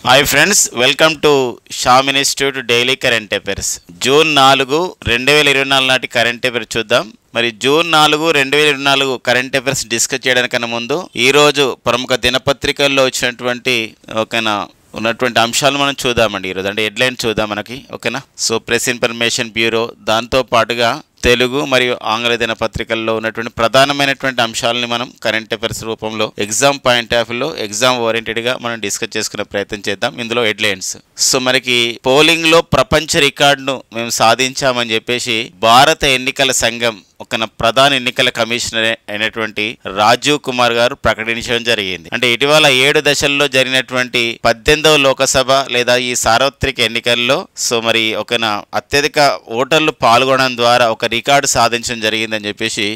Hi friends, welcome to Sam institute daily current affairs. June 4, 2024 నాటి current affair చూద్దాం. మరి June 4, 2024 current affairs discuss చేయడానికన్నా ముందు ఈరోజు ప్రముఖ దినపత్రికల్లో వచ్చినటువంటి ఉన్నటువంటి అంశాలు మనం చూద్దామండి. ఈరోజు అంటే హెడ్లైన్ చూద్దాం మనకి, ఓకేనా. సో ప్రెస్ ఇన్ఫర్మేషన్ బ్యూరో, దాంతో పాటుగా తెలుగు మరియు ఆంగ్ల దినపత్రికల్లో ఉన్నటువంటి ప్రధానమైనటువంటి అంశాలని మనం కరెంట్ అఫైర్స్ రూపంలో ఎగ్జామ్ పాయింట్ ఆఫ్ వ్యూలో ఎగ్జామ్ ఓరియంటెడ్గా మనం డిస్కస్ చేసుకునే ప్రయత్నం చేద్దాం. ఇందులో హెడ్లైన్స్. సో మనకి పోలింగ్లో ప్రపంచ రికార్డును మేము సాధించామని చెప్పేసి భారత ఎన్నికల సంఘం ప్రధాన ఎన్నికల కమిషనర్ అయినటువంటి రాజీవ్ కుమార్ గారు ప్రకటించడం జరిగింది. అంటే ఇటీవల 7 దశల్లో జరిగినటువంటి 18వ లోకసభ లేదా ఈ సార్వత్రిక ఎన్నికల్లో సో మరి అత్యధిక ఓటర్లు పాల్గొనడం ద్వారా ఒక రికార్డు సాధించడం జరిగిందని చెప్పేసి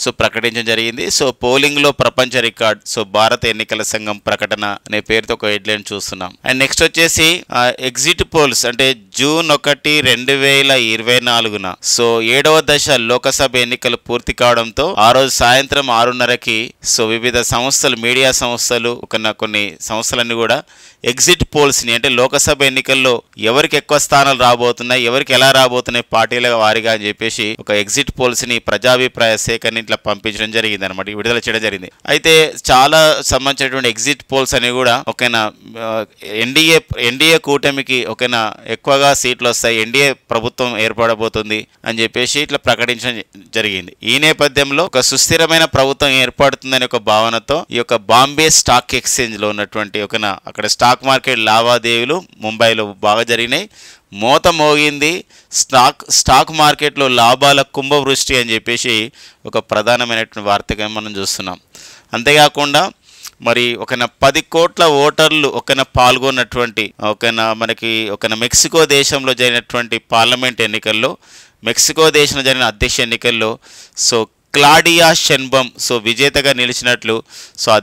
సో ప్రకటించడం జరిగింది. సో పోలింగ్లో ప్రపంచ రికార్డ్, సో భారత ఎన్నికల సంఘం ప్రకటన అనే పేరుతో ఒక హెడ్లైన్ చూస్తున్నాం. అండ్ నెక్స్ట్ వచ్చేసి ఎగ్జిట్ పోల్స్, అంటే జూన్ 1, 2024 సో 7వ దశ లోకసభ ఎన్నికలు పూర్తి కావడంతో ఆ రోజు సాయంత్రం 6:30కి సో వివిధ సంస్థలు, మీడియా సంస్థలు, కొన్ని సంస్థలన్నీ కూడా ఎగ్జిట్ పోల్స్ని, అంటే లోకసభ ఎన్నికల్లో ఎవరికి ఎక్కువ స్థానాలు రాబోతున్నాయి, ఎవరికి ఎలా రాబోతున్నాయి పార్టీల వారిగా అని చెప్పేసి ఒక ఎగ్జిట్ పోల్స్ని ప్రజాభిప్రాయ సేకరణ ఇట్లా పంపించడం జరిగింది అనమాట, విడుదల చేయడం జరిగింది. అయితే చాలా సంబంధించినటువంటి ఎగ్జిట్ పోల్స్ అని కూడా ఎన్డీఏ కూటమికి ఎక్కువగా సీట్లు వస్తాయి, ఎన్డీఏ ప్రభుత్వం ఏర్పడబోతుంది అని చెప్పేసి ఇట్లా ప్రకటించడం జరిగింది. ఈ నేపథ్యంలో ఒక సుస్థిరమైన ప్రభుత్వం ఏర్పడుతుందనే ఒక భావనతో ఈ యొక్క బాంబే స్టాక్ ఎక్స్చేంజ్ లో ఉన్నటువంటి అక్కడ స్టాక్ మార్కెట్ లావాదేవీలు ముంబైలో బాగా జరిగినాయి, మోత మోగింది. స్టాక్ మార్కెట్లో లాభాల కుంభవృష్టి అని చెప్పేసి ఒక ప్రధానమైనటువంటి వార్తగా మనం చూస్తున్నాం. అంతేకాకుండా మరి 10 కోట్ల ఓటర్లు పాల్గొన్నటువంటి మనకి మెక్సికో దేశంలో జరిగినటువంటి పార్లమెంట్ ఎన్నికల్లో, మెక్సికో దేశంలో జరిగిన అధ్యక్ష ఎన్నికల్లో సో క్లాడియా షెన్బమ్ సో విజేతగా నిలిచినట్లు సో ఆ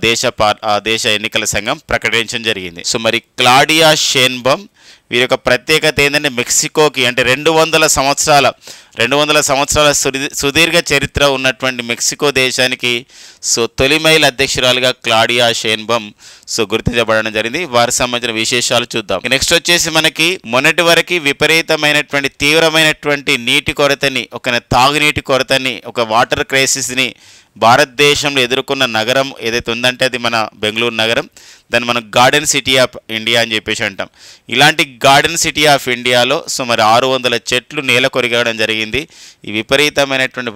దేశ ఎన్నికల సంఘం ప్రకటించడం జరిగింది. సో మరి క్లాడియా షెన్బమ్ వీరి యొక్క ప్రత్యేకత ఏంటంటే మెక్సికోకి, అంటే 200 సంవత్సరాల సుదీర్ఘ చరిత్ర ఉన్నటువంటి మెక్సికో దేశానికి సో తొలి మహిళ అధ్యక్షురాలుగా క్లాడియా షెన్బమ్ సో గుర్తించబడడం జరిగింది. వారికి సంబంధించిన విశేషాలు చూద్దాం. నెక్స్ట్ వచ్చేసి మనకి మొన్నటి వరకు విపరీతమైనటువంటి తీవ్రమైనటువంటి నీటి కొరతని, తాగునీటి కొరతని, వాటర్ క్రైసిస్ని భారతదేశంలో ఎదుర్కొన్న నగరం ఏదైతే ఉందంటే అది మన బెంగళూరు నగరం. దాన్ని మనం గార్డెన్ సిటీ ఆఫ్ ఇండియా అని చెప్పేసి అంటాం. ఇలాంటి గార్డెన్ సిటీ ఆఫ్ ఇండియాలో సో మరి 600 చెట్లు నేల కొరిగడం జరిగింది. ఈ విపరీతమైనటువంటి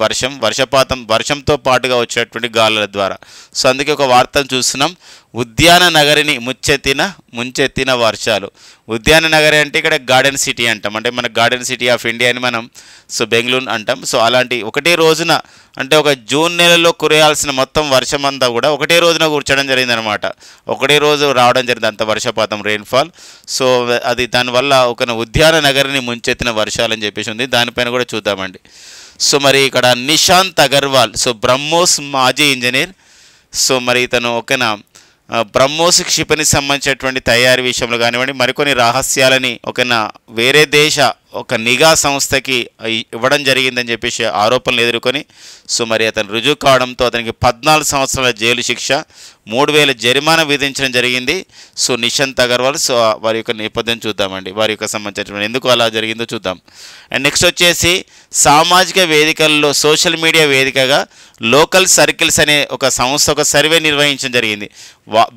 వర్షంతో పాటుగా వచ్చేటువంటి గాలుల ద్వారా. సో అందుకే ఒక వార్తను చూస్తున్నాం, ఉద్యాన నగరిని ముంచెత్తిన వర్షాలు. ఉద్యాన నగరి అంటే ఇక్కడ గార్డెన్ సిటీ అంటాం, అంటే మన గార్డెన్ సిటీ ఆఫ్ ఇండియా అని మనం సో బెంగళూరు అంటాం. సో అలాంటి ఒకటే రోజున, అంటే జూన్ నెలలో కురయాల్సిన మొత్తం వర్షం అంతా కూడా ఒకటే రోజున కూర్చోడం జరిగింది అనమాట. ఒకటే రోజు రావడం జరిగింది అంత వర్షపాతం, రెయిన్ఫాల్. సో అది దానివల్ల ఉద్యాన నగరిని ముంచెత్తిన వర్షాలు అని చెప్పేసి ఉంది. దానిపైన కూడా చూద్దామండి. సో మరి ఇక్కడ నిశాంత్ అగర్వాల్ సో బ్రహ్మోస్ మాజీ ఇంజనీర్. సో మరి ఇతను బ్రహ్మోస్ క్షిపణి సంబంధించినటువంటి తయారీ విషయంలో కానివ్వండి, మరికొన్ని రహస్యాలని వేరే దేశ నిఘా సంస్థకి ఇవ్వడం జరిగిందని చెప్పేసి ఆరోపణలు ఎదుర్కొని సో మరి అతను రుజువు కావడంతో అతనికి 14 సంవత్సరాల జైలు శిక్ష, 3000 జరిమానా విధించడం జరిగింది. సో నిశాంత్ అగర్వాల్ సో వారి యొక్క నేపథ్యం చూద్దామండి, వారి యొక్క సంబంధించిన ఎందుకు అలా జరిగిందో చూద్దాం. అండ్ నెక్స్ట్ వచ్చేసి సామాజిక వేదికల్లో, సోషల్ మీడియా వేదికగా లోకల్ సర్కిల్స్ అనే ఒక సంస్థ ఒక సర్వే నిర్వహించడం జరిగింది.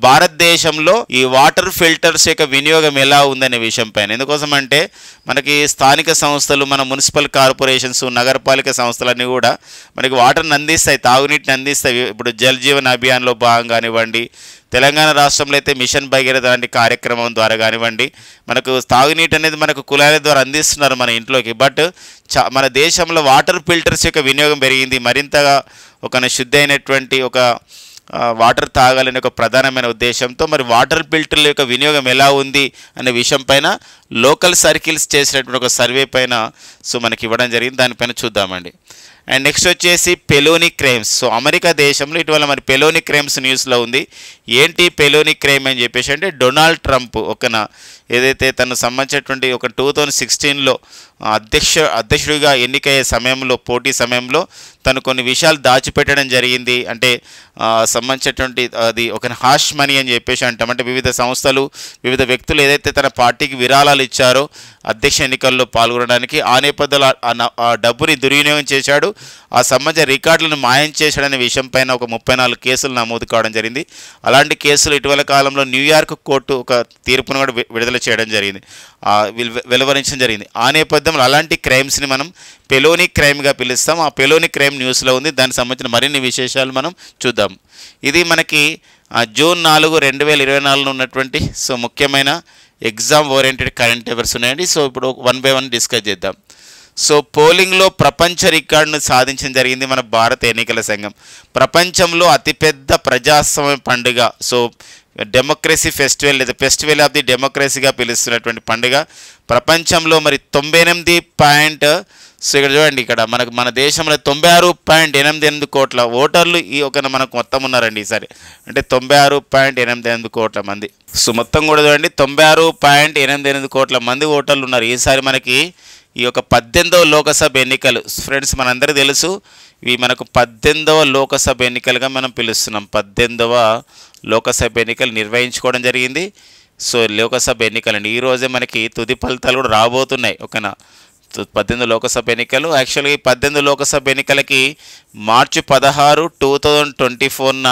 భారతదేశంలో ఈ వాటర్ ఫిల్టర్స్ యొక్క వినియోగం ఎలా ఉందనే విషయం పైన. ఎందుకోసం అంటే మనకి స్థానిక సంస్థలు, మన మున్సిపల్ కార్పొరేషన్స్, నగరపాలిక సంస్థలన్నీ కూడా మనకి వాటర్ని అందిస్తాయి, తాగునీటిని అందిస్తాయి. ఇప్పుడు జల్ జీవన్ అభియాన్లో భాగంగా కానివ్వండి, తెలంగాణ రాష్ట్రంలో అయితే మిషన్ భగీరథ లాంటి కార్యక్రమం ద్వారా కానివ్వండి మనకు తాగునీటి అనేది మనకు కుళాయిల ద్వారా అందిస్తున్నారు మన ఇంట్లోకి. బట్ మన దేశంలో వాటర్ ఫిల్టర్స్ యొక్క వినియోగం పెరిగింది. మరింతగా శుద్ధి అయినటువంటి వాటర్ తాగాలనే ఒక ప్రధానమైన ఉద్దేశంతో మరి వాటర్ ఫిల్టర్ల యొక్క వినియోగం ఎలా ఉంది అనే విషయం పైన లోకల్ సర్కిల్స్ చేసినటువంటి ఒక సర్వే పైన సో మనకి ఇవ్వడం జరిగింది. దానిపైన చూద్దామండి. అండ్ నెక్స్ట్ వచ్చేసి పెలోని క్రైమ్స్. సో అమెరికా దేశంలో ఇటీవల మరి పెలోని క్రైమ్స్ న్యూస్లో ఉంది. ఏంటి పెలోని క్రైమ్ అని చెప్పేసి అంటే డొనాల్డ్ ట్రంప్ ఏదైతే తను సంబంధించినటువంటి 2016లో అధ్యక్షుడిగా ఎన్నికయ్యే సమయంలో, పోటీ సమయంలో తను కొన్ని విషయాలు దాచిపెట్టడం జరిగింది. అంటే సంబంధించినటువంటి అది ఒక హాష్ మనీ అని చెప్పేసి అంటాం. అంటే వివిధ సంస్థలు, వివిధ వ్యక్తులు ఏదైతే తన పార్టీకి విరాళాలు ఇచ్చారో అధ్యక్ష ఎన్నికల్లో పాల్గొనడానికి, ఆ నేపథ్యంలో ఆ డబ్బుని దుర్వినియోగం చేశాడు, ఆ సంబంధించిన రికార్డులను మాయం చేశాడనే విషయం పైన ఒక 34 కేసులు నమోదు కావడం జరిగింది. అలాంటి కేసులు ఇటీవల కాలంలో న్యూయార్క్ కోర్టు ఒక తీర్పును కూడా విడుదల చేయడం జరిగింది, వెలువరించడం జరిగింది. ఆ నేపథ్యంలో అలాంటి క్రైమ్స్ని మనం పెలోని క్రైమ్గా పిలుస్తాం. ఆ పెలోని క్రైమ్ న్యూస్లో ఉంది. దానికి సంబంధించిన మరిన్ని విశేషాలు మనం చూద్దాం. ఇది మనకి జూన్ 4, 2024 ఉన్నటువంటి ముఖ్యమైన ఎగ్జామ్ ఓరియంటెడ్ కరెంట్ అఫైర్స్ ఉన్నాయండి. ఇప్పుడు 1 by 1 డిస్కస్ చేద్దాం. పోలింగ్లో ప్రపంచ రికార్డును సాధించడం జరిగింది మన భారత ఎన్నికల సంఘం. ప్రపంచంలో అతిపెద్ద ప్రజాస్వామ్య పండుగ, డెమోక్రసీ ఫెస్టివల్ లేదా ఫెస్టివల్ ఆఫ్ ది డెమోక్రసీగా పిలుస్తున్నటువంటి పండుగ ప్రపంచంలో మరి 98 ఇక్కడ చూడండి, ఇక్కడ మన దేశంలో 96.88 కోట్ల ఓటర్లు మనకు మొత్తం ఉన్నారండి ఈసారి. అంటే 96.88 కోట్ల మంది. మొత్తం కూడా చూడండి 96.88 కోట్ల మంది ఓటర్లు ఉన్నారు. ఈసారి మనకి ఈ 18వ లోకసభ ఎన్నికలు ఫ్రెండ్స్, మనందరికీ తెలుసు ఇవి మనకు 18వ లోకసభ ఎన్నికలుగా మనం పిలుస్తున్నాం. 18వ లోకసభ ఎన్నికలు నిర్వహించుకోవడం జరిగింది. లోకసభ ఎన్నికలండి. ఈరోజే మనకి తుది ఫలితాలు కూడా రాబోతున్నాయి. 18 లోకసభ ఎన్నికలు. యాక్చువల్గా ఈ 18 లోకసభ ఎన్నికలకి మార్చి 16, 2024న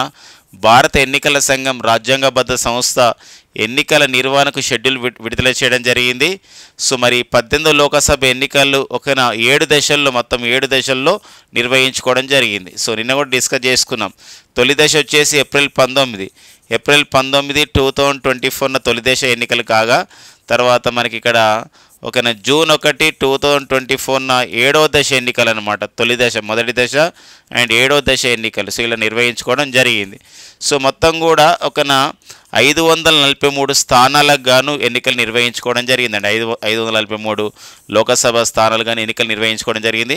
భారత ఎన్నికల సంఘం రాజ్యాంగబద్ధ సంస్థ ఎన్నికల నిర్వహణకు షెడ్యూల్ విడుదల చేయడం జరిగింది. మరి 18 లోకసభ ఎన్నికలు 7 దశల్లో, మొత్తం 7 దశల్లో నిర్వహించుకోవడం జరిగింది. నిన్న కూడా డిస్కస్ చేసుకున్నాం. తొలి దశ వచ్చేసి ఏప్రిల్ 19, 2024న తొలి దశ ఎన్నికలు కాగా, తర్వాత మనకి ఇక్కడ జూన్ 1, 2024న 7వ దశ ఎన్నికలు అనమాట. తొలి దశ, మొదటి దశ అండ్ 7వ దశ ఎన్నికలు ఇలా నిర్వహించుకోవడం జరిగింది. మొత్తం కూడా 543 స్థానాలకు గాను ఎన్నికలు నిర్వహించుకోవడం జరిగిందండి. 543 లోకసభ స్థానాలు కానీ ఎన్నికలు నిర్వహించుకోవడం జరిగింది.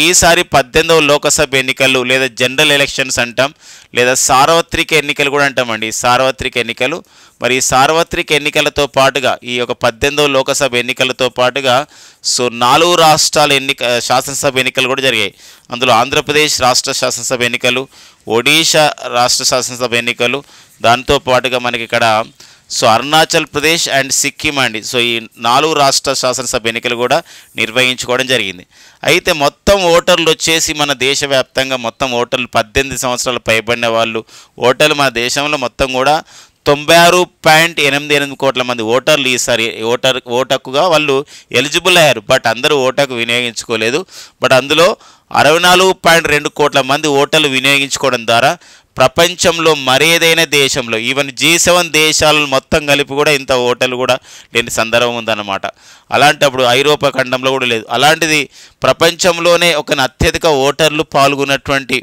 ఈసారి 18వ లోకసభ ఎన్నికలు లేదా జనరల్ ఎలక్షన్స్ అంటాం, లేదా సార్వత్రిక ఎన్నికలు కూడా అంటామండి. సార్వత్రిక ఎన్నికలు. మరి ఈ సార్వత్రిక ఎన్నికలతో పాటుగా ఈ 18వ లోకసభ ఎన్నికలతో పాటుగా 4 రాష్ట్రాల శాసనసభ ఎన్నికలు కూడా జరిగాయి. అందులో ఆంధ్రప్రదేశ్ రాష్ట్ర శాసనసభ ఎన్నికలు, ఒడిషా రాష్ట్ర శాసనసభ ఎన్నికలు, దాంతో పాటుగా మనకి ఇక్కడ అరుణాచల్ ప్రదేశ్ అండ్ సిక్కిం అండి. ఈ 4 రాష్ట్ర శాసనసభ ఎన్నికలు కూడా నిర్వహించుకోవడం జరిగింది. అయితే మొత్తం ఓటర్లు వచ్చేసి మన దేశవ్యాప్తంగా మొత్తం ఓటర్లు 18 సంవత్సరాలు పైబడిన వాళ్ళు ఓటర్లు మన దేశంలో మొత్తం కూడా 96.88 కోట్ల మంది ఓటర్లు ఈసారి ఓటు హక్కుగా వాళ్ళు ఎలిజిబుల్ అయ్యారు. బట్ అందరూ ఓటు హక్కు వినియోగించుకోలేదు. బట్ అందులో 64.2 కోట్ల మంది ఓటర్లు వినియోగించుకోవడం ద్వారా ప్రపంచంలో మరేదైనా దేశంలో, ఈవెన్ G7 దేశాలను మొత్తం కలిపి కూడా ఇంత ఓటర్లు కూడా లేని సందర్భం ఉందన్నమాట. అలాంటప్పుడు ఐరోపా ఖండంలో కూడా లేదు. అలాంటిది ప్రపంచంలోనే అత్యధిక ఓటర్లు పాల్గొన్నటువంటి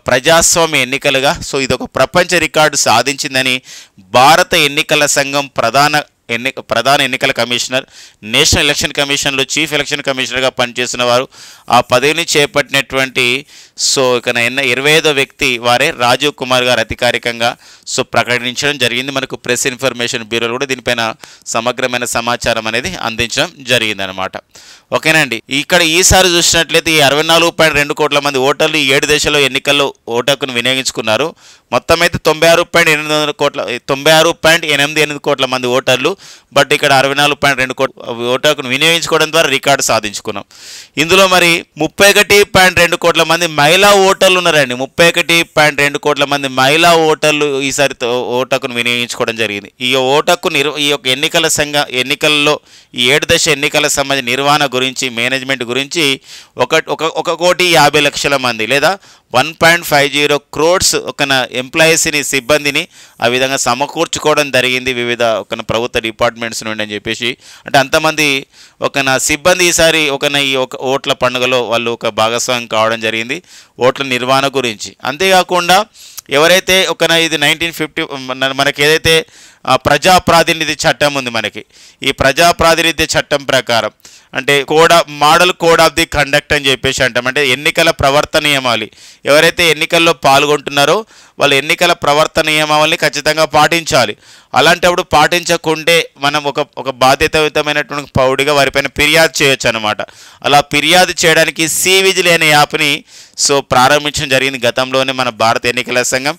ప్రజాస్వామ్య ఎన్నికలుగా ఇది ప్రపంచ రికార్డు సాధించిందని భారత ఎన్నికల సంఘం ప్రధాన ఎన్నికల కమిషనర్, నేషనల్ ఎలక్షన్ కమిషన్లో చీఫ్ ఎలక్షన్ కమిషనర్గా పనిచేసిన వారు, ఆ పదవిని చేపట్టినటువంటి 25వ వ్యక్తి వారే రాజీవ్ కుమార్ గారు అధికారికంగా ప్రకటించడం జరిగింది. మనకు ప్రెస్ ఇన్ఫర్మేషన్ బ్యూరోలో కూడా దీనిపైన సమగ్రమైన సమాచారం అనేది అందించడం జరిగిందనమాట. ఓకేనండి. ఇక్కడ ఈసారి చూసినట్లయితే ఈ 64.2 కోట్ల మంది ఓటర్లు ఈ 7 దశలో ఎన్నికల్లో ఓటు హక్కును వినియోగించుకున్నారు. మొత్తం అయితే 96.88 కోట్ల మంది ఓటర్లు. బట్ ఇక్కడ 64.2 కోట్ల ఓటు హక్కును వినియోగించుకోవడం ద్వారా రికార్డు సాధించుకున్నాం. ఇందులో మరి 31.2 కోట్ల మంది మహిళా ఓటర్లు ఉన్నారండి. 31.2 కోట్ల మంది మహిళా ఓటర్లు ఈసారి ఓటు హక్కును వినియోగించుకోవడం జరిగింది. ఈ ఓటు హక్కు ఈ ఎన్నికల్లో ఈ 7 దశ ఎన్నికల సంబంధించిన నిర్వహణ గురించి, మేనేజ్మెంట్ గురించి 1,50,00,000 మంది లేదా 1.50 crores ఎంప్లాయీస్ని, సిబ్బందిని ఆ విధంగా సమకూర్చుకోవడం జరిగింది వివిధ ప్రభుత్వ డిపార్ట్మెంట్స్ నుండి అని చెప్పేసి. అంటే అంతమంది సిబ్బంది ఈసారి ఈ ఓట్ల పండుగలో వాళ్ళు భాగస్వామ్యం కావడం జరిగింది ఓట్ల నిర్వహణ గురించి. అంతేకాకుండా ఎవరైతే ఇది 1950 మనకి ఏదైతే ప్రజాప్రాతినిధ్య చట్టం ఉంది, మనకి ఈ ప్రజాప్రాతినిధ్య చట్టం ప్రకారం అంటే model code of the conduct అని చెప్పేసి అంటాం. అంటే ఎన్నికల ప్రవర్తన నియమాలు ఎవరైతే ఎన్నికల్లో పాల్గొంటున్నారో వాళ్ళ ఎన్నికల ప్రవర్తన నియమావళిని ఖచ్చితంగా పాటించాలి. అలాంటప్పుడు పాటించకుంటే మనం ఒక బాధ్యతాయుతమైనటువంటి పౌరుడిగా వారిపైన ఫిర్యాదు చేయొచ్చు అనమాట. అలా ఫిర్యాదు చేయడానికి సివిజిల్ అనే యాప్ని ప్రారంభించడం జరిగింది గతంలోనే మన భారత ఎన్నికల సంఘం.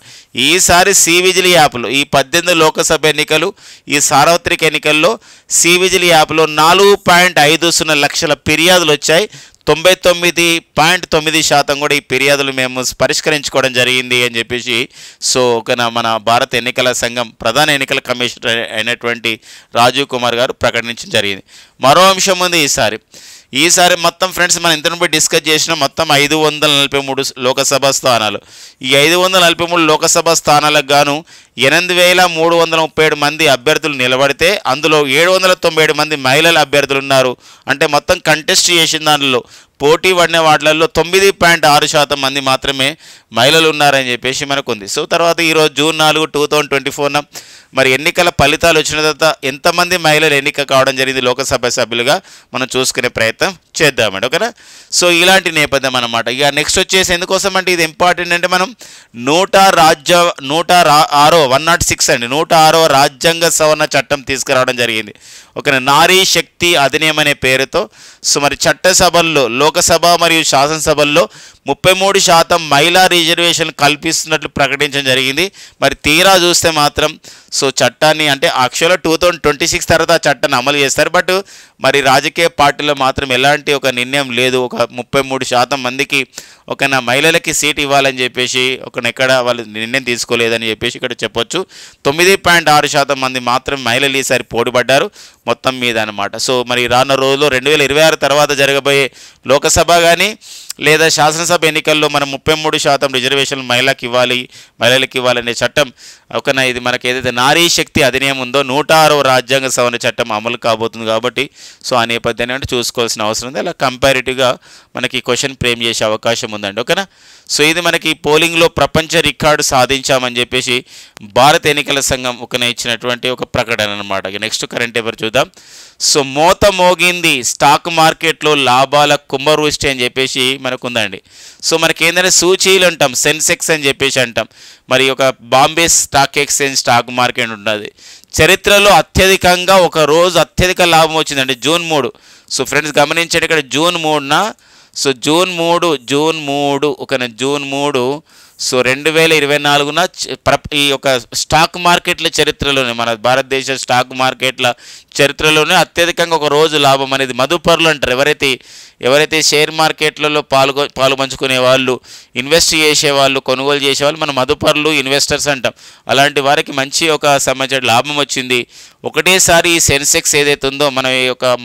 ఈసారి సివిజిల్ యాప్లో ఈ 18 లోకసభ ఎన్నికలు, ఈ సార్వత్రిక ఎన్నికల్లో సివిజిల్ యాప్లో 4.50 లక్షల ఫిర్యాదులు వచ్చాయి. 99.9% కూడా ఈ ఫిర్యాదులు మేము పరిష్కరించుకోవడం జరిగింది అని చెప్పేసి మన భారత ఎన్నికల సంఘం ప్రధాన ఎన్నికల కమిషనర్ అయినటువంటి రాజీవ్ కుమార్ గారు ప్రకటించడం జరిగింది. మరో అంశం ఉంది ఈసారి మొత్తం ఫ్రెండ్స్ మనం ఇంతకు డిస్కస్ చేసిన మొత్తం 543 లోకసభ స్థానాలు. ఈ 543 లోకసభ స్థానాలకు గాను 8,337 మంది అభ్యర్థులు నిలబడితే అందులో 797 మంది మహిళల అభ్యర్థులు ఉన్నారు. అంటే మొత్తం కంటెస్ట్ చేసిన దానిలో పోటీ పడిన వాటిల్లో 9.6% మంది మాత్రమే మహిళలు ఉన్నారని చెప్పేసి మనకు ఉంది. తర్వాత ఈరోజు జూన్ 4, 2024 మరి ఎన్నికల ఫలితాలు వచ్చిన తర్వాత ఎంతమంది మహిళలు ఎన్నిక కావడం జరిగింది లోకసభ సభ్యులుగా మనం చూసుకునే ప్రయత్నం చేద్దామండి. ఓకేనా? ఇలాంటి నేపథ్యం అన్నమాట. ఇక నెక్స్ట్ వచ్చేసి ఎందుకోసం అంటే ఇది ఇంపార్టెంట్ అంటే మనం 106వ రాజ్యాంగ సవరణ చట్టం తీసుకురావడం జరిగింది. నారీ శక్తి అధినియం అనే పేరుతో మరి చట్టసభల్లో లోకసభ మరియు శాసనసభల్లో 33% మహిళా రిజర్వేషన్ కల్పిస్తున్నట్లు ప్రకటించడం జరిగింది. మరి తీరా చూస్తే మాత్రం చట్టాన్ని అంటే యాక్చువల్గా 2026 తర్వాత ఆ చట్టాన్ని అమలు చేస్తారు. బట్ మరి రాజకీయ పార్టీలో మాత్రం ఎలాంటి ఒక నిర్ణయం లేదు. 33% మందికి మహిళలకి సీట్ ఇవ్వాలని చెప్పేసి ఎక్కడ వాళ్ళు నిర్ణయం తీసుకోలేదని చెప్పేసి ఇక్కడ చెప్పొచ్చు. 9.6% మంది మాత్రం మహిళలు ఈసారి పోటీపడ్డారు మొత్తం మీద అనమాట. మరి రానున్న రోజుల్లో 2026 తర్వాత జరగబోయే లోకసభ కానీ లేదా శాసనసభ ఎన్నికల్లో మనం 33% రిజర్వేషన్లు మహిళలకు ఇవ్వాలనే చట్టం ఇది మనకి ఏదైతే నారీ శక్తి అధినియం ఉందో 106వ రాజ్యాంగ సవరణ చట్టం అమలు కాబోతుంది కాబట్టి ఆ నేపథ్యాన్ని అంటే చూసుకోవాల్సిన అవసరం ఉంది. అలా కంపారిటివ్గా మనకి క్వశ్చన్ ఫ్రేమ్ చేసే అవకాశం ఉందండి. ఓకేనా? ఇది మనకి పోలింగ్లో ప్రపంచ రికార్డు సాధించామని చెప్పేసి భారత ఎన్నికల సంఘం ఇచ్చినటువంటి ఒక ప్రకటన అనమాట. నెక్స్ట్ కరెంట్ అఫైర్ చూద్దాం. మోత మోగింది స్టాక్ మార్కెట్లో లాభాల కుంభవృష్టి అని చెప్పేసి మనకు ఉందండి. మనకి ఏంటంటే సూచీలు అంటాం, సెన్సెక్స్ అని చెప్పేసి అంటాం. మరి Bombay stock exchange stock market ఉంటుంది. చరిత్రలో అత్యధికంగా ఒక రోజు అత్యధిక లాభం వచ్చిందండి జూన్ 3. ఫ్రెండ్స్ గమనించండి, ఇక్కడ జూన్ 3న జూన్ 3 2024న ఈ స్టాక్ మార్కెట్ల చరిత్రలోనే మన భారతదేశ స్టాక్ మార్కెట్ల చరిత్రలోనే అత్యధికంగా ఒక రోజు లాభం అనేది మదుపరులు అంటారు. ఎవరైతే షేర్ మార్కెట్లలో పాలు పంచుకునే వాళ్ళు, ఇన్వెస్ట్ చేసేవాళ్ళు, కొనుగోలు చేసేవాళ్ళు మన మదుపరులు, ఇన్వెస్టర్స్ అంటాం. అలాంటి వారికి మంచి సంబంధించిన లాభం వచ్చింది. ఒకటేసారి ఈ సెన్సెక్స్ ఏదైతే ఉందో మన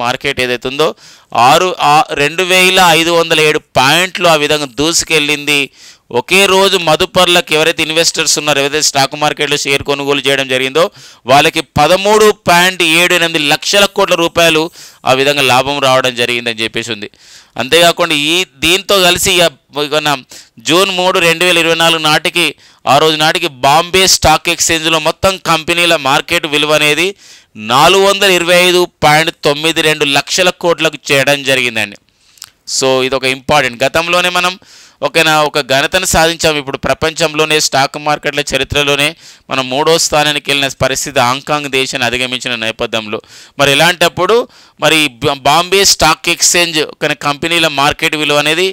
మార్కెట్ ఏదైతే ఉందో 2,507 పాయింట్లు ఆ విధంగా దూసుకెళ్ళింది. ఒకే రోజు మదుపర్లకు ఎవరైతే ఇన్వెస్టర్స్ ఉన్నారో, ఎవరైతే స్టాక్ మార్కెట్లో షేర్ కొనుగోలు చేయడం జరిగిందో వాళ్ళకి 13.78 లక్షల కోట్ల రూపాయలు ఆ విధంగా లాభం రావడం జరిగిందని చెప్పేసి ఉంది. అంతేకాకుండా దీంతో కలిసి జూన్ 3, 2024 నాటికి ఆ రోజు నాటికి బాంబే స్టాక్ ఎక్స్చేంజ్లో మొత్తం కంపెనీల మార్కెట్ విలువ అనేది 425.92 లక్షల కోట్లకు చేయడం జరిగిందండి. ఇది ఒక ఇంపార్టెంట్. గతంలోనే మనం ఒక ఘనతను సాధించాము. ఇప్పుడు ప్రపంచంలోనే స్టాక్ మార్కెట్ల చరిత్రలోనే మనం 3వ స్థానానికి వెళ్ళిన పరిస్థితి హాంకాంగ్ దేశాన్ని అధిగమించిన నేపథ్యంలో మరి ఇలాంటప్పుడు మరి బాంబే స్టాక్ ఎక్స్చేంజ్ కంపెనీల మార్కెట్ విలువ అనేది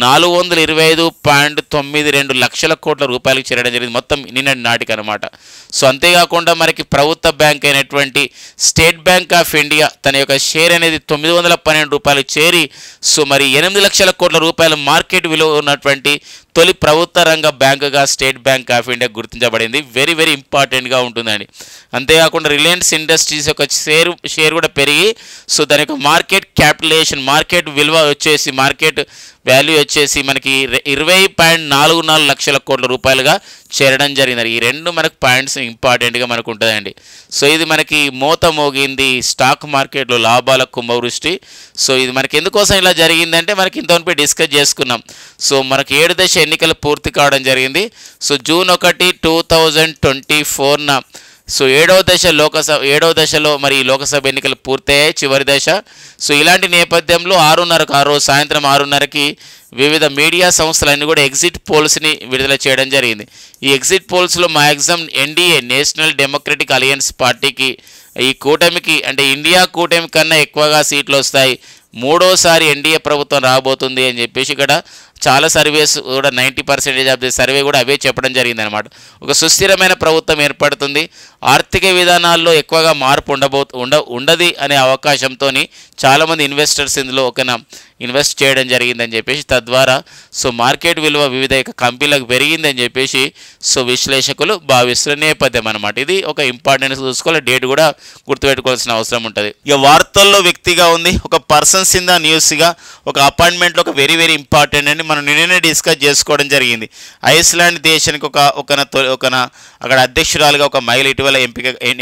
425.92 లక్షల కోట్ల రూపాయలకు చేరడం జరిగింది మొత్తం నిన్నటి నాటికి అనమాట. అంతేకాకుండా మనకి ప్రభుత్వ బ్యాంక్ అయినటువంటి స్టేట్ బ్యాంక్ ఆఫ్ ఇండియా తన షేర్ అనేది 912 రూపాయలు చేరి మరి 8 లక్షల కోట్ల రూపాయల మార్కెట్ విలువ ఉన్నటువంటి తొలి ప్రభుత్వ రంగ బ్యాంకుగా స్టేట్ బ్యాంక్ ఆఫ్ ఇండియా గుర్తించబడింది. వెరీ వెరీ ఇంపార్టెంట్గా ఉంటుందండి. అంతేకాకుండా రిలయన్స్ ఇండస్ట్రీస్ షేర్ కూడా పెరిగి దాని మార్కెట్ క్యాపిటలైజేషన్, మార్కెట్ విలువ వచ్చేసి, మార్కెట్ వాల్యూ వచ్చేసి మనకి 20.44 లక్షల కోట్ల రూపాయలుగా చేరడం జరిగింది. ఈ రెండు మనకు పాయింట్స్ ఇంపార్టెంట్గా మనకు ఉంటుందండి. ఇది మనకి మోత మోగింది స్టాక్ మార్కెట్లో లాభాల కుంభవృష్టి. ఇది మనకి ఎందుకోసం ఇలా జరిగిందంటే మనకి ఇంతవరకు డిస్కస్ చేసుకున్నాం. మనకి 7 దశ ఎన్నికలు పూర్తి కావడం జరిగింది. జూన్ 1, 2024న సో ఏడవ దశలో మరి ఈ లోకసభ ఎన్నికలు పూర్తయ్యాయి, చివరి దశ. సో ఇలాంటి నేపథ్యంలో 6:30కు ఆ రోజు సాయంత్రం 6:30కి వివిధ మీడియా సంస్థలన్నీ కూడా ఎగ్జిట్ పోల్స్ని విడుదల చేయడం జరిగింది. ఈ ఎగ్జిట్ పోల్స్లో maximum NDA national democratic alliance పార్టీకి, ఈ కూటమికి అంటే ఇండియా కూటమి కన్నా ఎక్కువగా సీట్లు వస్తాయి, మూడోసారి ఎన్డీఏ ప్రభుత్వం రాబోతుంది అని చెప్పేసి ఇక్కడ చాలా సర్వేస్ కూడా 90% ఆఫ్ ది సర్వే కూడా అవే చెప్పడం జరిగింది అనమాట. ఒక సుస్థిరమైన ప్రభుత్వం ఏర్పడుతుంది, ఆర్థిక విధానాల్లో ఎక్కువగా మార్పు ఉండదు అనే అవకాశంతో చాలామంది ఇన్వెస్టర్స్ ఇందులో ఇన్వెస్ట్ చేయడం జరిగిందని చెప్పేసి, తద్వారా సో మార్కెట్ విలువ వివిధ కంపెనీలకు పెరిగిందని చెప్పేసి సో విశ్లేషకులు భావిస్తున్న నేపథ్యం అనమాట. ఇది ఒక ఇంపార్టెన్స్ చూసుకోవాలి, డేట్ కూడా గుర్తుపెట్టుకోవాల్సిన అవసరం ఉంటుంది. ఇక వార్తల్లో వ్యక్తిగా ఉంది, ఒక పర్సన్స్ ఇన్ ద న్యూస్గా, ఒక అపాయింట్మెంట్లో ఒక వెరీ వెరీ ఇంపార్టెంట్ అని మనం నిన్ననే డిస్కస్ చేసుకోవడం జరిగింది. ఐస్లాండ్ దేశానికి అక్కడ అధ్యక్షురాలుగా ఒక మహిళ ఇటీవల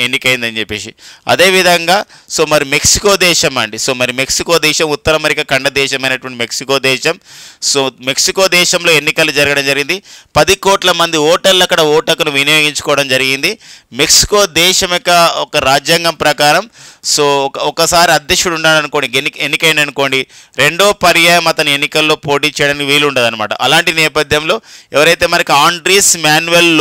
ఎన్నికైందని చెప్పేసి. అదేవిధంగా సో మరి మెక్సికో దేశం అండి, సో మరి మెక్సికో దేశం ఉత్తర అమెరికా ఖండ దేశమైనటువంటి మెక్సికో దేశం. సో మెక్సికో దేశంలో ఎన్నికలు జరగడం జరిగింది. 10 కోట్ల మంది ఓటర్లు అక్కడ ఓటును వినియోగించుకోవడం జరిగింది. మెక్సికో దేశం యొక్క ఒక రాజ్యాంగం ప్రకారం సో ఒకసారి అధ్యక్షుడు ఉన్నాడనుకోండి, ఎన్నికైంది అనుకోండి, రెండో పర్యాయం అతని ఎన్నికల్లో పోటీ చేయడానికి వీలు ఉండదు అనమాట. అలాంటి నేపథ్యంలో ఎవరైతే మనకి ఆండ్రీస్ మాన్యువల్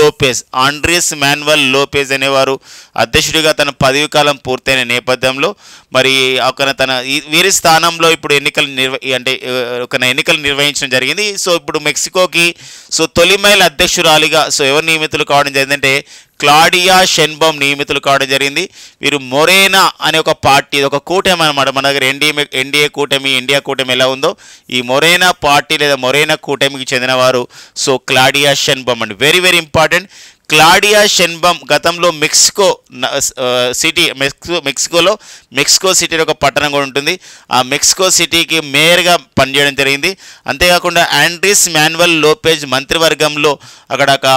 లోపెజ్ అనేవారు అధ్యక్షుడిగా తన పదవి కాలం పూర్తయిన నేపథ్యంలో మరి వీరి స్థానంలో ఇప్పుడు ఎన్నికలు నిర్వహించడం జరిగింది. సో ఇప్పుడు మెక్సికోకి సో తొలి మహిళ అధ్యక్షురాలిగా సో ఎవరు నియమితులు కావడం జరిగిందంటే క్లాడియా షెన్బామ్ నియమితులు కావడం జరిగింది. వీరు మొరేనా అనే ఒక పార్టీ, ఒక కూటమి అనమాట. మన దగ్గర ఇండియా కూటమి ఎలా ఉందో ఈ మొరేనా పార్టీ లేదా మొరేనా కూటమికి చెందినవారు సో క్లాడియా షెన్బామ్ అండి. Very very important. క్లాడియా షెన్బామ్ గతంలో మెక్సికో సిటీ ఒక పట్టణం కూడా ఉంటుంది. ఆ మెక్సికో సిటీకి మేయర్గా పనిచేయడం జరిగింది. అంతేకాకుండా ఆండ్రీస్ మాన్యువల్ లోపెజ్ మంత్రివర్గంలో అక్కడ ఒక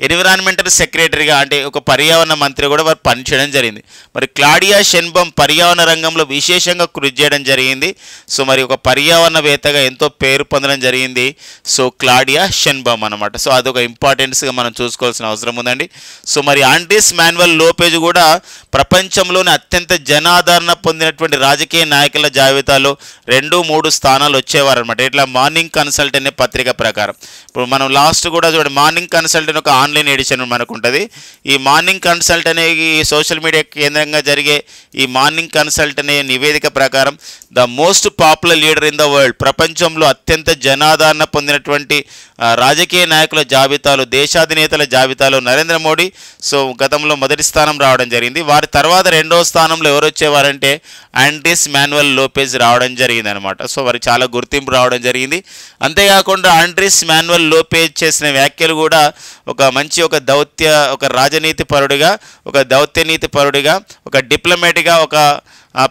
ఎన్విరాన్మెంటల్ సెక్రటరీగా అంటే ఒక పర్యావరణ మంత్రి కూడా వారు పనిచేయడం జరిగింది. మరి క్లాడియా షెన్బామ్ పర్యావరణ రంగంలో విశేషంగా కృషి చేయడం జరిగింది. సో మరి ఒక పర్యావరణవేత్తగా ఎంతో పేరు పొందడం జరిగింది సో క్లాడియా షెన్బామ్ అనమాట. సో అదొక ఇంపార్టెన్స్గా మనం చూసుకోవాల్సిన అవసరం ఉందండి. సో మరి ఆండ్రీస్ మాన్యువల్ లోపెజ్ కూడా ప్రపంచంలోనే అత్యంత జనాదరణ పొందినటువంటి రాజకీయ నాయకుల జాబితాలో 2-3 స్థానాలు వచ్చేవారు అనమాట. ఇట్లా మార్నింగ్ కన్సల్ట్ అనే పత్రిక ప్రకారం. ఇప్పుడు మనం లాస్ట్ కూడా చూడండి, మార్నింగ్ కన్సల్ట్ అని ఒక ఆన్లైన్ ఎడిషన్ మనకు ఉంటుంది. ఈ మార్నింగ్ కన్సల్ట్ అనే సోషల్ మీడియా కేంద్రంగా జరిగే ఈ మార్నింగ్ కన్సల్ట్ అనే నివేదిక ప్రకారం the most popular leader in the world, ప్రపంచంలో అత్యంత జనాదరణ పొందినటువంటి రాజకీయ నాయకుల జాబితాలో, దేశాధినేతల జాబితాలో నరేంద్ర మోడీ సో గతంలో మొదటి స్థానం రావడం జరిగింది. వారి తర్వాత రెండవ స్థానంలో ఎవరు వచ్చేవారంటే ఆండ్రీస్ మాన్యువల్ లోపెజ్ రావడం జరిగింది అనమాట. సో వారికి చాలా గుర్తింపు రావడం జరిగింది. అంతేకాకుండా ఆండ్రీస్ మాన్యువల్ లోపెజ్ చేసిన వ్యాఖ్యలు కూడా ఒక రాజనీతి పరుడిగా, ఒక దౌత్యనీతి పరుడిగా, ఒక డిప్లొమాటిక్గా ఒక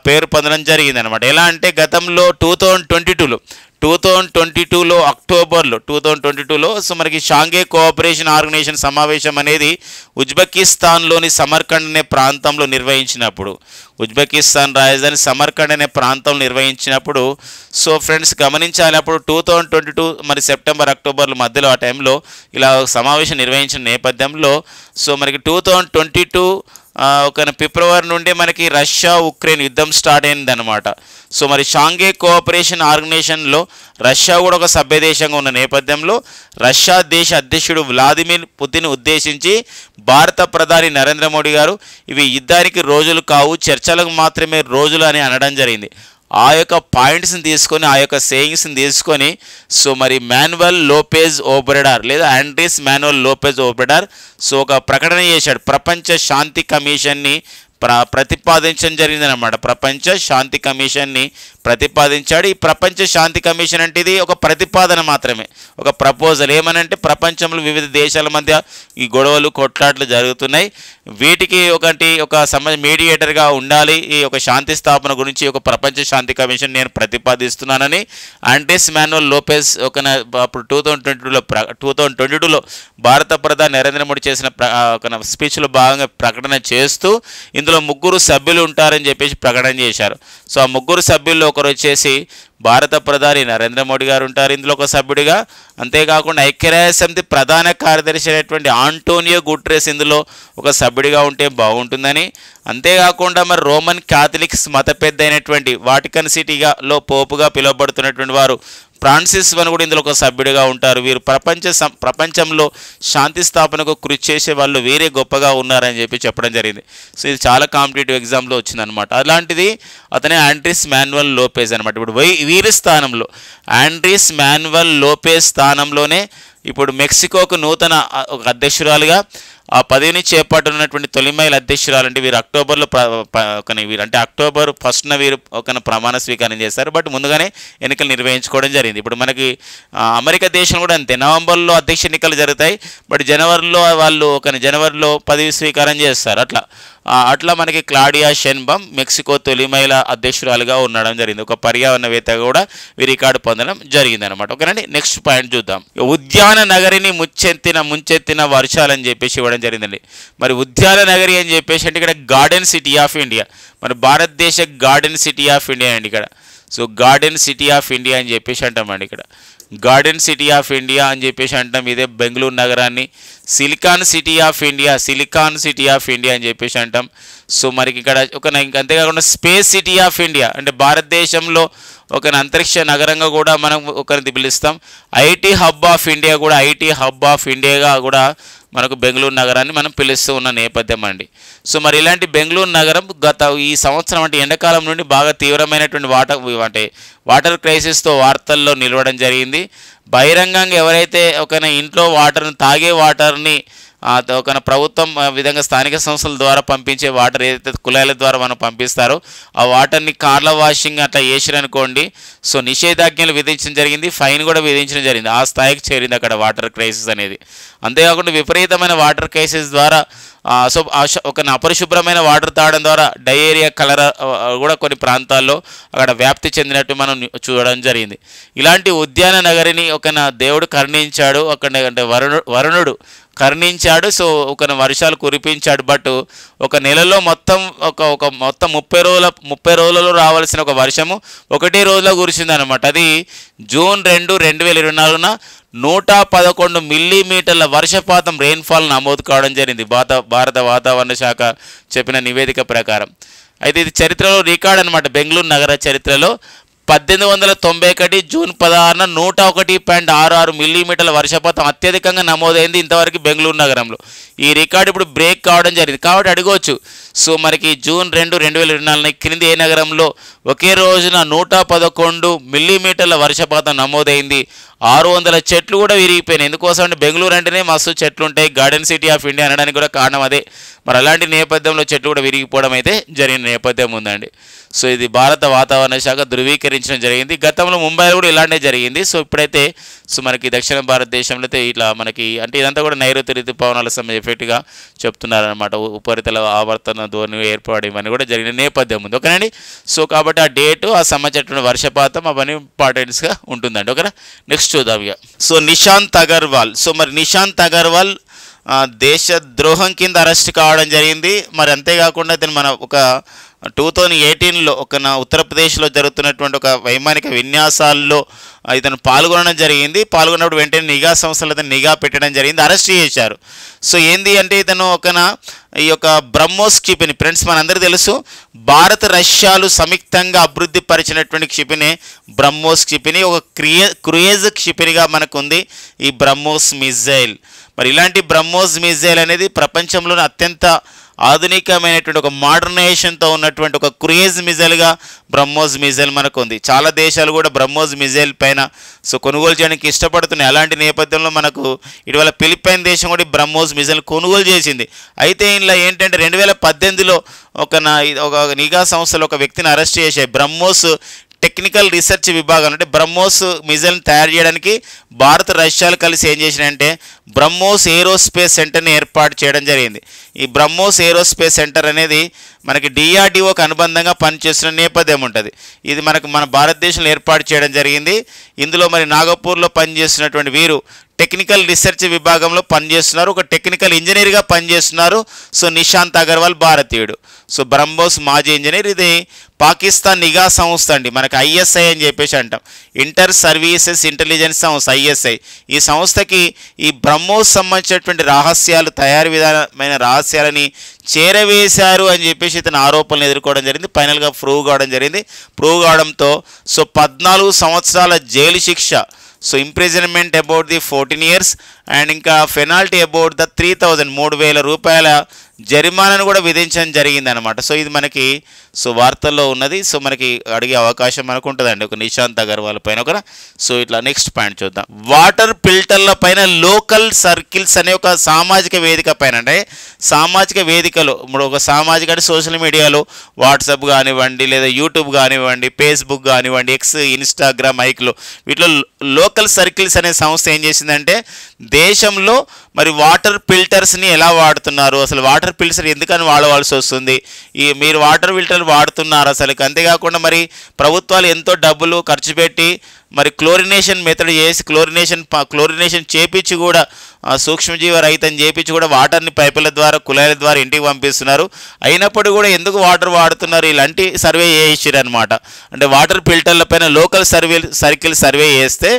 పేరు పొందడం జరిగింది అనమాట. ఎలా అంటే గతంలో 2022లో అక్టోబర్లో సో మనకి షాంఘై కోఆపరేషన్ ఆర్గనైజేషన్ సమావేశం అనేది ఉజ్బెకిస్తాన్లోని సమర్కండ్ అనే ప్రాంతంలో నిర్వహించినప్పుడు, ఉజ్బెకిస్తాన్ రాజధాని సమర్కండ్ అనే ప్రాంతంలో నిర్వహించినప్పుడు సో ఫ్రెండ్స్ గమనించాలి, అప్పుడు 2022 మరి సెప్టెంబర్ అక్టోబర్ల మధ్యలో ఆ టైంలో ఇలా సమావేశం నిర్వహించిన నేపథ్యంలో సో మనకి 2022 ఫిబ్రవరి నుండి మనకి రష్యా ఉక్రెయిన్ యుద్ధం స్టార్ట్ అయిందనమాట. సో మరి షాంఘై కోఆపరేషన్ ఆర్గనైజేషన్లో రష్యా కూడా ఒక సభ్య దేశంగా ఉన్న నేపథ్యంలో రష్యా దేశ అధ్యక్షుడు వ్లాదిమిర్ పుతిన్ ఉద్దేశించి భారత ప్రధాని నరేంద్ర మోడీ గారు ఇవి యుద్ధానికి రోజులు కావు, చర్చలకు మాత్రమే రోజులు అని అనడం జరిగింది. ఆ యొక్క పాయింట్స్ని తీసుకొని, ఆ యొక్క సేయింగ్స్ని తీసుకొని సో మరి మాన్యువల్ లోపెజ్ ఓబ్రెడార్ లేదా ఆండ్రీస్ మాన్యువల్ లోపెజ్ ఓబ్రెడార్ సో ఒక ప్రకటన చేశాడు. ప్రపంచ శాంతి కమిషన్ని ప్రతిపాదించడం జరిగిందనమాట. ప్రపంచ శాంతి కమిషన్ని ప్రతిపాదించాడు. ఈ ప్రపంచ శాంతి కమిషన్ అంటే ఇది ఒక ప్రతిపాదన మాత్రమే, ఒక ప్రపోజల్. ఏమనంటే ప్రపంచంలో వివిధ దేశాల మధ్య ఈ గొడవలు కొట్లాట్లు జరుగుతున్నాయి, వీటికి ఒక మీడియేటర్గా ఉండాలి, ఈ ఒక శాంతి స్థాపన గురించి ఒక ప్రపంచ శాంతి కమిషన్ నేను ప్రతిపాదిస్తున్నానని ఆండ్రీస్ మాన్యువల్ లోపెజ్ అప్పుడు 2022లో భారత ప్రధాని నరేంద్ర మోడీ చేసిన స్పీచ్లో భాగంగా ప్రకటన చేస్తూ ఇందులో 3 సభ్యులు ఉంటారని చెప్పేసి ప్రకటన చేశారు. సో ఆ 3 సభ్యుల్లో ఒకరు వచ్చేసి భారత ప్రధాని నరేంద్ర మోడీ గారు ఉంటారు ఇందులో ఒక సభ్యుడిగా. అంతేకాకుండా ఐక్యరాజ్యసమితి ప్రధాన కార్యదర్శి అయినటువంటి ఆంటోనియో గుటెరస్ ఇందులో ఒక సభ్యుడిగా ఉంటే బాగుంటుందని. అంతేకాకుండా మరి రోమన్ క్యాథలిక్స్ మత పెద్ద అయినటువంటి వాటికన్ సిటీలో పోపుగా పిలువబడుతున్నటువంటి వారు ఫ్రాన్సిస్ వన్ కూడా ఇందులో ఒక సభ్యుడిగా ఉంటారు. వీరు ప్రపంచంలో శాంతి స్థాపనకు కృషి చేసే వాళ్ళు వేరే గొప్పగా ఉన్నారని చెప్పడం జరిగింది. సో ఇది చాలా కాంపిటేటివ్ ఎగ్జామ్లో వచ్చిందనమాట. అలాంటిది అతనే ఆండ్రీస్ మాన్యువల్ లోపెజ్ అనమాట. ఇప్పుడు వీరి స్థానంలో ఆండ్రీస్ మాన్యువల్ లోపెజ్ స్థానంలోనే ఇప్పుడు మెక్సికోకు నూతన ఒక అధ్యక్షురాలుగా ఆ పదవిని చేపట్టనున్నటువంటి తొలి మహిళ అధ్యక్షురాలు. అంటే వీరు అక్టోబర్లో వీరు అంటే అక్టోబర్ 1న వీరు ఒక ప్రమాణ స్వీకారం చేస్తారు. బట్ ముందుగానే ఎన్నికలు నిర్వహించుకోవడం జరిగింది. ఇప్పుడు మనకి అమెరికా దేశం కూడా అంతే, నవంబర్లో అధ్యక్ష ఎన్నికలు జరుగుతాయి, బట్ జనవరిలో వాళ్ళు జనవరిలో పదవి స్వీకారం చేస్తారు. అట్లా మనకి క్లాడియా షెయిన్బామ్ మెక్సికో తొలి మహిళ అధ్యక్షురాలుగా ఉండడం జరిగింది. ఒక పర్యావరణవేత్తగా కూడా వీరి రికార్డు పొందడం జరిగింది అనమాట. ఓకేనండి, నెక్స్ట్ పాయింట్ చూద్దాం. ఉద్యాన నగరిని ముంచెత్తిన వర్షాలని చెప్పేసి ఇవ్వడం జరిగిందండి. మరి ఉద్యాన నగరి అని చెప్పేసి అంటే ఇక్కడ గార్డెన్ సిటీ ఆఫ్ ఇండియా, మన భారతదేశ గార్డెన్ సిటీ ఆఫ్ ఇండియా అండి ఇక్కడ. So garden city of India అని చెప్పేసి అంటామండి ఇక్కడ. గార్డెన్ సిటీ ఆఫ్ ఇండియా అని చెప్పేసి అంటాం. ఇదే బెంగళూరు నగరాన్ని సిలికాన్ సిటీ ఆఫ్ ఇండియా అని చెప్పేసి అంటాం. సో మనకి ఇక్కడ అంతేకాకుండా స్పేస్ సిటీ ఆఫ్ ఇండియా అంటే భారతదేశంలో ఒక అంతరిక్ష నగరంగా కూడా మనం ఒకరిని పిలుస్తాం. ఐటీ హబ్ ఆఫ్ ఇండియాగా కూడా మనకు బెంగళూరు నగరాన్ని మనం పిలుస్తూ ఉన్న నేపథ్యం అండి. సో మరి ఇలాంటి బెంగళూరు నగరం ఈ సంవత్సరం అంటే ఎండాకాలం నుండి బాగా తీవ్రమైనటువంటి వాటర్ క్రైసిస్తో వార్తల్లో నిలవడం జరిగింది. బహిరంగంగా ఎవరైతే ఇంట్లో వాటర్ని తాగే వాటర్ని ఒక ప్రభుత్వం విధంగా స్థానిక సంస్థల ద్వారా పంపించే వాటర్ ఏదైతే కుళాయిల ద్వారా మనం పంపిస్తారో ఆ వాటర్ని కార్ల వాషింగ్ అట్లా చేసిరనుకోండి, సో నిషేధాజ్ఞలు విధించడం జరిగింది, ఫైన్ కూడా విధించడం జరిగింది. ఆ స్థాయికి చేరింది అక్కడ వాటర్ క్రైసిస్ అనేది. అంతేకాకుండా విపరీతమైన వాటర్ క్రైసిస్ ద్వారా సో అపరిశుభ్రమైన వాటర్ తాగడం ద్వారా డయేరియా కలరా కూడా కొన్ని ప్రాంతాల్లో అక్కడ వ్యాప్తి చెందినట్టు మనం చూడడం జరిగింది. ఇలాంటి ఉద్యాన నగరిని దేవుడు కరుణించాడు, అంటే వరుణుడు కరుణించాడు. సో వర్షాలు కురిపించాడు. బట్ ఒక నెలలో మొత్తం 30 రోజులలో రావాల్సిన ఒక వర్షము ఒకటే రోజులో కురిసిందనమాట. అది జూన్ 2, 2024న 111 మిల్లీమీటర్ల వర్షపాతం రెయిన్ఫాల్ నమోదు కావడం జరిగింది భారత వాతావరణ శాఖ చెప్పిన నివేదిక ప్రకారం. అయితే ఇది చరిత్రలో రికార్డ్ అనమాట. బెంగళూరు నగర చరిత్రలో 1891 జూన్ 16న 101.66 మిల్లీమీటర్ల వర్షపాతం అత్యధికంగా నమోదైంది ఇంతవరకు బెంగళూరు నగరంలో. ఈ రికార్డు ఇప్పుడు బ్రేక్ కావడం జరిగింది. కాబట్టి అడగవచ్చు, సో మనకి జూన్ 2, 2024 క్రింది ఏ నగరంలో ఒకే రోజున 111 మిల్లీమీటర్ల వర్షపాతం నమోదైంది, 600 చెట్లు కూడా విరిగిపోయినాయి. ఎందుకోసం అంటే బెంగళూరు అంటేనే మస్తు చెట్లు ఉంటాయి, గార్డెన్ సిటీ ఆఫ్ ఇండియా అనడానికి కూడా కారణం అదే. మరి అలాంటి నేపథ్యంలో చెట్లు కూడా విరిగిపోవడం అయితే జరిగిన నేపథ్యం ఉందండి. సో ఇది భారత వాతావరణ శాఖ ధృవీకరించడం జరిగింది. గతంలో ముంబైలో కూడా ఇలాంటిదే జరిగింది. సో ఇప్పుడైతే మనకి దక్షిణ భారతదేశంలో అయితే ఇట్లా మనకి అంటే ఇదంతా కూడా నైరుతి ఋతుపవనాల సమయం ఎఫెక్ట్గా చెప్తున్నారనమాట. ఉపరితల ఆవర్తన ధోరణి ఏర్పడి ఇవన్నీ కూడా జరిగిన నేపథ్యం ఉంది. ఓకేనండి. సో కాబట్టి ఆ డేటు ఆ సంబంధించిన వర్షపాతం అవన్నీ ఇంపార్టెన్స్గా ఉంటుందండి. ఓకేనా, నెక్స్ట్ చూద్దాం ఇక. సో నిశాంత్ అగర్వాల్. సో మరి నిశాంత్ అగర్వాల్ దేశద్రోహం కింద అరెస్ట్ కావడం జరిగింది. మరి అంతేకాకుండా ఇతను మన 2018లో ఉత్తరప్రదేశ్లో జరుగుతున్నటువంటి ఒక వైమానిక విన్యాసాల్లో ఇతను పాల్గొనడం జరిగింది. పాల్గొన్నప్పుడు వెంటనే నిఘా సంస్థలు ఇతను నిఘా పెట్టడం జరిగింది, అరెస్ట్ చేశారు. సో ఏంది అంటే ఇతను ఈ యొక్క బ్రహ్మోస్ క్షిపణి, ఫ్రెండ్స్ మనందరికీ తెలుసు భారత్ రష్యాలు సంయుక్తంగా అభివృద్ధి పరిచినటువంటి క్షిపణి బ్రహ్మోస్ క్షిపణి. ఒక క్రూయిజ్ క్షిపణిగా మనకు ఉంది ఈ బ్రహ్మోస్ మిజైల్. మరి ఇలాంటి బ్రహ్మోస్ మిజైల్ అనేది ప్రపంచంలోనే అత్యంత ఆధునికమైనటువంటి ఒక మోడర్నైజేషన్తో ఉన్నటువంటి ఒక క్రూయిజ్ మిజైల్గా బ్రహ్మోస్ మిజైల్ మనకు ఉంది. చాలా దేశాలు కూడా బ్రహ్మోస్ మిజైల్ పైన కొనుగోలు చేయడానికి ఇష్టపడుతున్నాయి. అలాంటి నేపథ్యంలో మనకు ఇటీవల ఫిలిప్పైన్ దేశం కూడా బ్రహ్మోస్ మిజైల్ కొనుగోలు చేసింది. అయితే ఇందులో ఏంటంటే 2018లో ఒక నిఘా సంస్థలు ఒక వ్యక్తిని అరెస్ట్ చేశాయి. బ్రహ్మోస్ టెక్నికల్ రీసెర్చ్ విభాగం అంటే బ్రహ్మోస్ మిజైల్ని తయారు చేయడానికి భారత్ రష్యాలు కలిసి ఏం చేసినాయంటే బ్రహ్మోస్ ఏరోస్పేస్ సెంటర్ని ఏర్పాటు చేయడం జరిగింది. ఈ బ్రహ్మోస్ ఏరోస్పేస్ సెంటర్ అనేది మనకి DRDOకి అనుబంధంగా పనిచేస్తున్న నేపథ్యం ఉంటుంది. ఇది మన భారతదేశంలో ఏర్పాటు చేయడం జరిగింది. ఇందులో మరి నాగపూర్లో పనిచేస్తున్నటువంటి వీరు టెక్నికల్ రీసెర్చ్ విభాగంలో పనిచేస్తున్నారు, ఒక టెక్నికల్ ఇంజనీర్గా పనిచేస్తున్నారు. సో నిశాంత్ అగర్వాల్ భారతీయుడు. సో బ్రహ్మోస్ మాజీ ఇంజనీర్. ఇది పాకిస్తాన్ నిఘా సంస్థ అండి, మనకి ISI అని చెప్పేసి అంటాం, ఇంటర్ సర్వీసెస్ ఇంటెలిజెన్స్ సంస్థ ISI. ఈ సంస్థకి ఈ బ్రహ్మోస్ సంబంధించినటువంటి రహస్యాలు, తయారీ విధానమైన రహస్యాలని చేరవేశారు అని చెప్పేసి ఇతను ఆరోపణలు ఎదుర్కోవడం జరిగింది. ఫైనల్గా ప్రూవ్ కావడం జరిగింది. ప్రూవ్ కావడంతో సో 14 సంవత్సరాల జైలు శిక్ష, so imprisonment about the 14 years and ఇంకా పెనాల్టీ అబౌట్ ద 3,000 రూపాయల జరిమానాను కూడా విధించడం జరిగింది అనమాట. సో ఇది మనకి సో వార్తల్లో ఉన్నది. సో మనకి అడిగే అవకాశం మనకు ఉంటుందండి ఒక నిశాంత్ అగర్వాల్ పైన ఒక. సో ఇట్లా నెక్స్ట్ పాయింట్ చూద్దాం. వాటర్ ఫిల్టర్ల పైన లోకల్ సర్కిల్స్ అనే ఒక సామాజిక వేదిక పైన, అంటే సామాజిక వేదికలో ఇప్పుడు ఒక సామాజిక అంటే సోషల్ మీడియాలో వాట్సాప్ కానివ్వండి, లేదా యూట్యూబ్ కానివ్వండి, ఫేస్బుక్ కానివ్వండి, ఎక్స్, ఇన్స్టాగ్రామ్, ఐక్లో వీటిలో లోకల్ సర్కిల్స్ అనే సంస్థ ఏం చేసిందంటే దేశంలో మరి వాటర్ ఫిల్టర్స్ని ఎలా వాడుతున్నారు, అసలు వాటర్ ఫిల్టర్ ఎందుకని వాడవలసి వస్తుంది, మీరు వాటర్ ఫిల్టర్ వాడుతున్నారు అసలు, అంతేకాకుండా మరి ప్రభుత్వాలు ఎంతో డబ్బులు ఖర్చు పెట్టి మరి క్లోరినేషన్ మెథడ్ చేసి క్లోరినేషన్ చేపించి కూడా సూక్ష్మజీవ రహితం చేపించి కూడా వాటర్ని పైపుల ద్వారా కుళాయిల ద్వారా ఇంటికి పంపిస్తున్నారు. అయినప్పుడు కూడా ఎందుకు వాటర్ వాడుతున్నారు, ఇలాంటి సర్వే చేయించారు అనమాట. అంటే వాటర్ ఫిల్టర్ల పైన లోకల్ సర్కిల్ సర్వే చేస్తే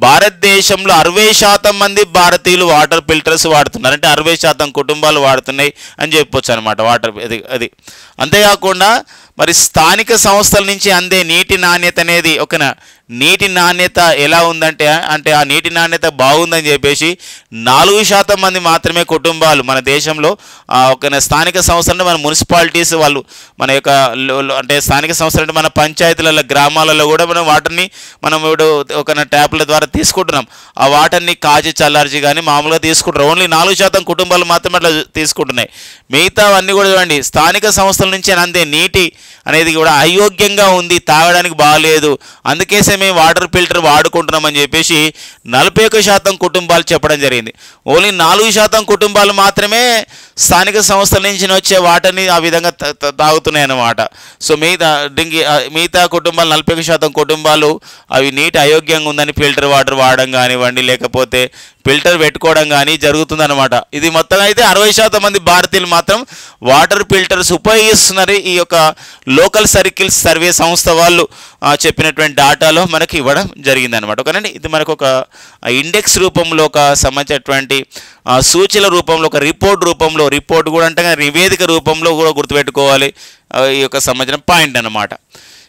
భారతదేశంలో 60% మంది భారతీయులు వాటర్ ఫిల్టర్స్ వాడుతున్నారు, అంటే 60% కుటుంబాలు వాడుతున్నాయి అని చెప్పొచ్చు అనమాట. వాటర్ అది అంతేకాకుండా మరి స్థానిక సంస్థల నుంచి అందే నీటి నాణ్యత అనేది నీటి నాణ్యత ఎలా ఉందంటే ఆ నీటి నాణ్యత బాగుందని చెప్పేసి 4% మంది మాత్రమే కుటుంబాలు మన దేశంలో ఒక స్థానిక సంస్థలు, మన మున్సిపాలిటీస్ వాళ్ళు, మన యొక్క అంటే స్థానిక సంస్థలు అంటే మన పంచాయతీలలో, గ్రామాలలో కూడా మనం వాటర్ని ఇప్పుడు ఒక ట్యాప్ల ద్వారా తీసుకుంటున్నాం. ఆ వాటర్ని కాచి చల్లార్చి కానీ మామూలుగా తీసుకుంటారు. ఓన్లీ 4% కుటుంబాలు మాత్రమే అట్లా తీసుకుంటున్నాయి. మిగతా అన్నీ కూడా చూడండి స్థానిక సంస్థల నుంచి అందే నీటి అనేది కూడా అయోగ్యంగా ఉంది, తాగడానికి బాగాలేదు, అందుకేసే మేము వాటర్ ఫిల్టర్ వాడుకుంటున్నామని చెప్పేసి 41% కుటుంబాలు చెప్పడం జరిగింది. ఓన్లీ 4% కుటుంబాలు మాత్రమే స్థానిక సంస్థల నుంచి వచ్చే వాటర్ని ఆ విధంగా తాగుతున్నాయి అన్నమాట. సో మిగతా కుటుంబాలు 41% కుటుంబాలు అవి నీటి అయోగ్యంగా ఉందని ఫిల్టర్ వాటర్ వాడడం కానివ్వండి, లేకపోతే ఫిల్టర్ పెట్టుకోవడం కానీ జరుగుతుందన్నమాట. ఇది మొత్తం అయితే 60% మంది భారతీయులు మాత్రం వాటర్ ఫిల్టర్స్ ఉపయోగిస్తున్నారు. ఈ యొక్క లోకల్ సర్కిల్స్ సర్వే సంస్థ వాళ్ళు చెప్పినటువంటి డాటాలో మనకి ఇవ్వడం జరిగిందనమాట. ఓకేనండి, ఇది మనకు ఒక ఇండెక్స్ రూపంలో ఒక సంబంధించినటువంటి సూచీల రూపంలో, ఒక రిపోర్ట్ కూడా అంటే నివేదిక రూపంలో కూడా గుర్తుపెట్టుకోవాలి ఈ యొక్క సంబంధించిన పాయింట్ అన్నమాట.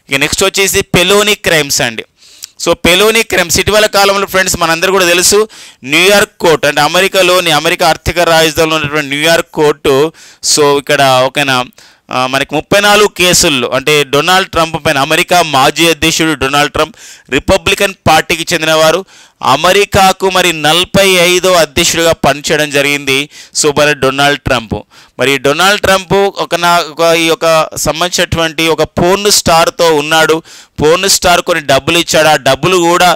ఇక నెక్స్ట్ వచ్చేసి పెలోని క్రైమ్స్ అండి. సో పెలోని క్రైమ్స్ ఇటీవల కాలంలో ఫ్రెండ్స్ మనందరూ కూడా తెలుసు, న్యూయార్క్ కోర్టు అంటే అమెరికా ఆర్థిక రాజధానిలో ఉన్నటువంటి న్యూయార్క్ కోర్టు సో ఇక్కడ ఓకేనా మనకి 34 కేసుల్లో అంటే డొనాల్డ్ ట్రంప్ పైన, అమెరికా మాజీ అధ్యక్షుడు డొనాల్డ్ ట్రంప్ రిపబ్లికన్ పార్టీకి చెందినవారు, అమెరికాకు మరి 45వ అధ్యక్షుడిగా పనిచేయడం జరిగింది. సో మరి డొనాల్డ్ ట్రంప్ ఈ యొక్క సంబంధించినటువంటి ఒక పోర్న్ స్టార్తో ఉన్నాడు. పోర్న్ స్టార్ కొన్ని డబ్బులు ఇచ్చాడు. ఆ డబ్బులు కూడా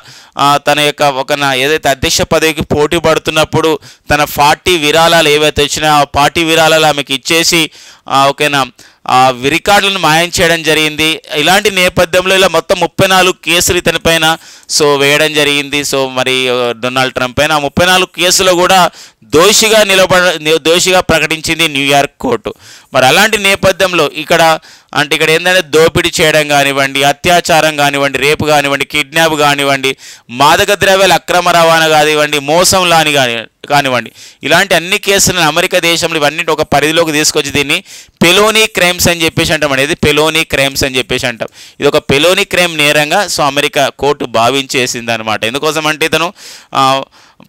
తన యొక్క ఏదైతే అధ్యక్ష పదవికి పోటీ పడుతున్నప్పుడు తన పార్టీ విరాళాలు ఏవైతే వచ్చినా ఆ పార్టీ విరాళాలు ఆమెకి ఇచ్చేసి ఓకేనా రికార్డులను మాయం చేయడం జరిగింది. ఇలాంటి నేపథ్యంలో ఇలా మొత్తం 34 కేసులు ఇతని పైన సో వేయడం జరిగింది. సో మరి డొనాల్డ్ ట్రంప్ పైన 34 కేసులో కూడా దోషిగా ప్రకటించింది న్యూయార్క్ కోర్టు. మరి అలాంటి నేపథ్యంలో ఇక్కడ ఏంటంటే దోపిడీ చేయడం కానివ్వండి, అత్యాచారం కానివ్వండి, రేపు కానివ్వండి, కిడ్నాప్ కానివ్వండి, మాదక ద్రవ్యాల అక్రమ రవాణా కానివ్వండి, మోసం కానివ్వండి, ఇలాంటి అన్ని కేసులను అమెరికా దేశంలో ఇవన్నీ ఒక పరిధిలోకి తీసుకొచ్చి దీన్ని పెలోని క్రైమ్స్ అని చెప్పేసి అంటాం. అనేది పెలోని క్రైమ్స్ అని చెప్పేసి అంటాం. ఇది ఒక పెలోని క్రైమ్ నేరంగా సో అమెరికా కోర్టు భావించేసింది అనమాట. ఎందుకోసం అంటే ఇతను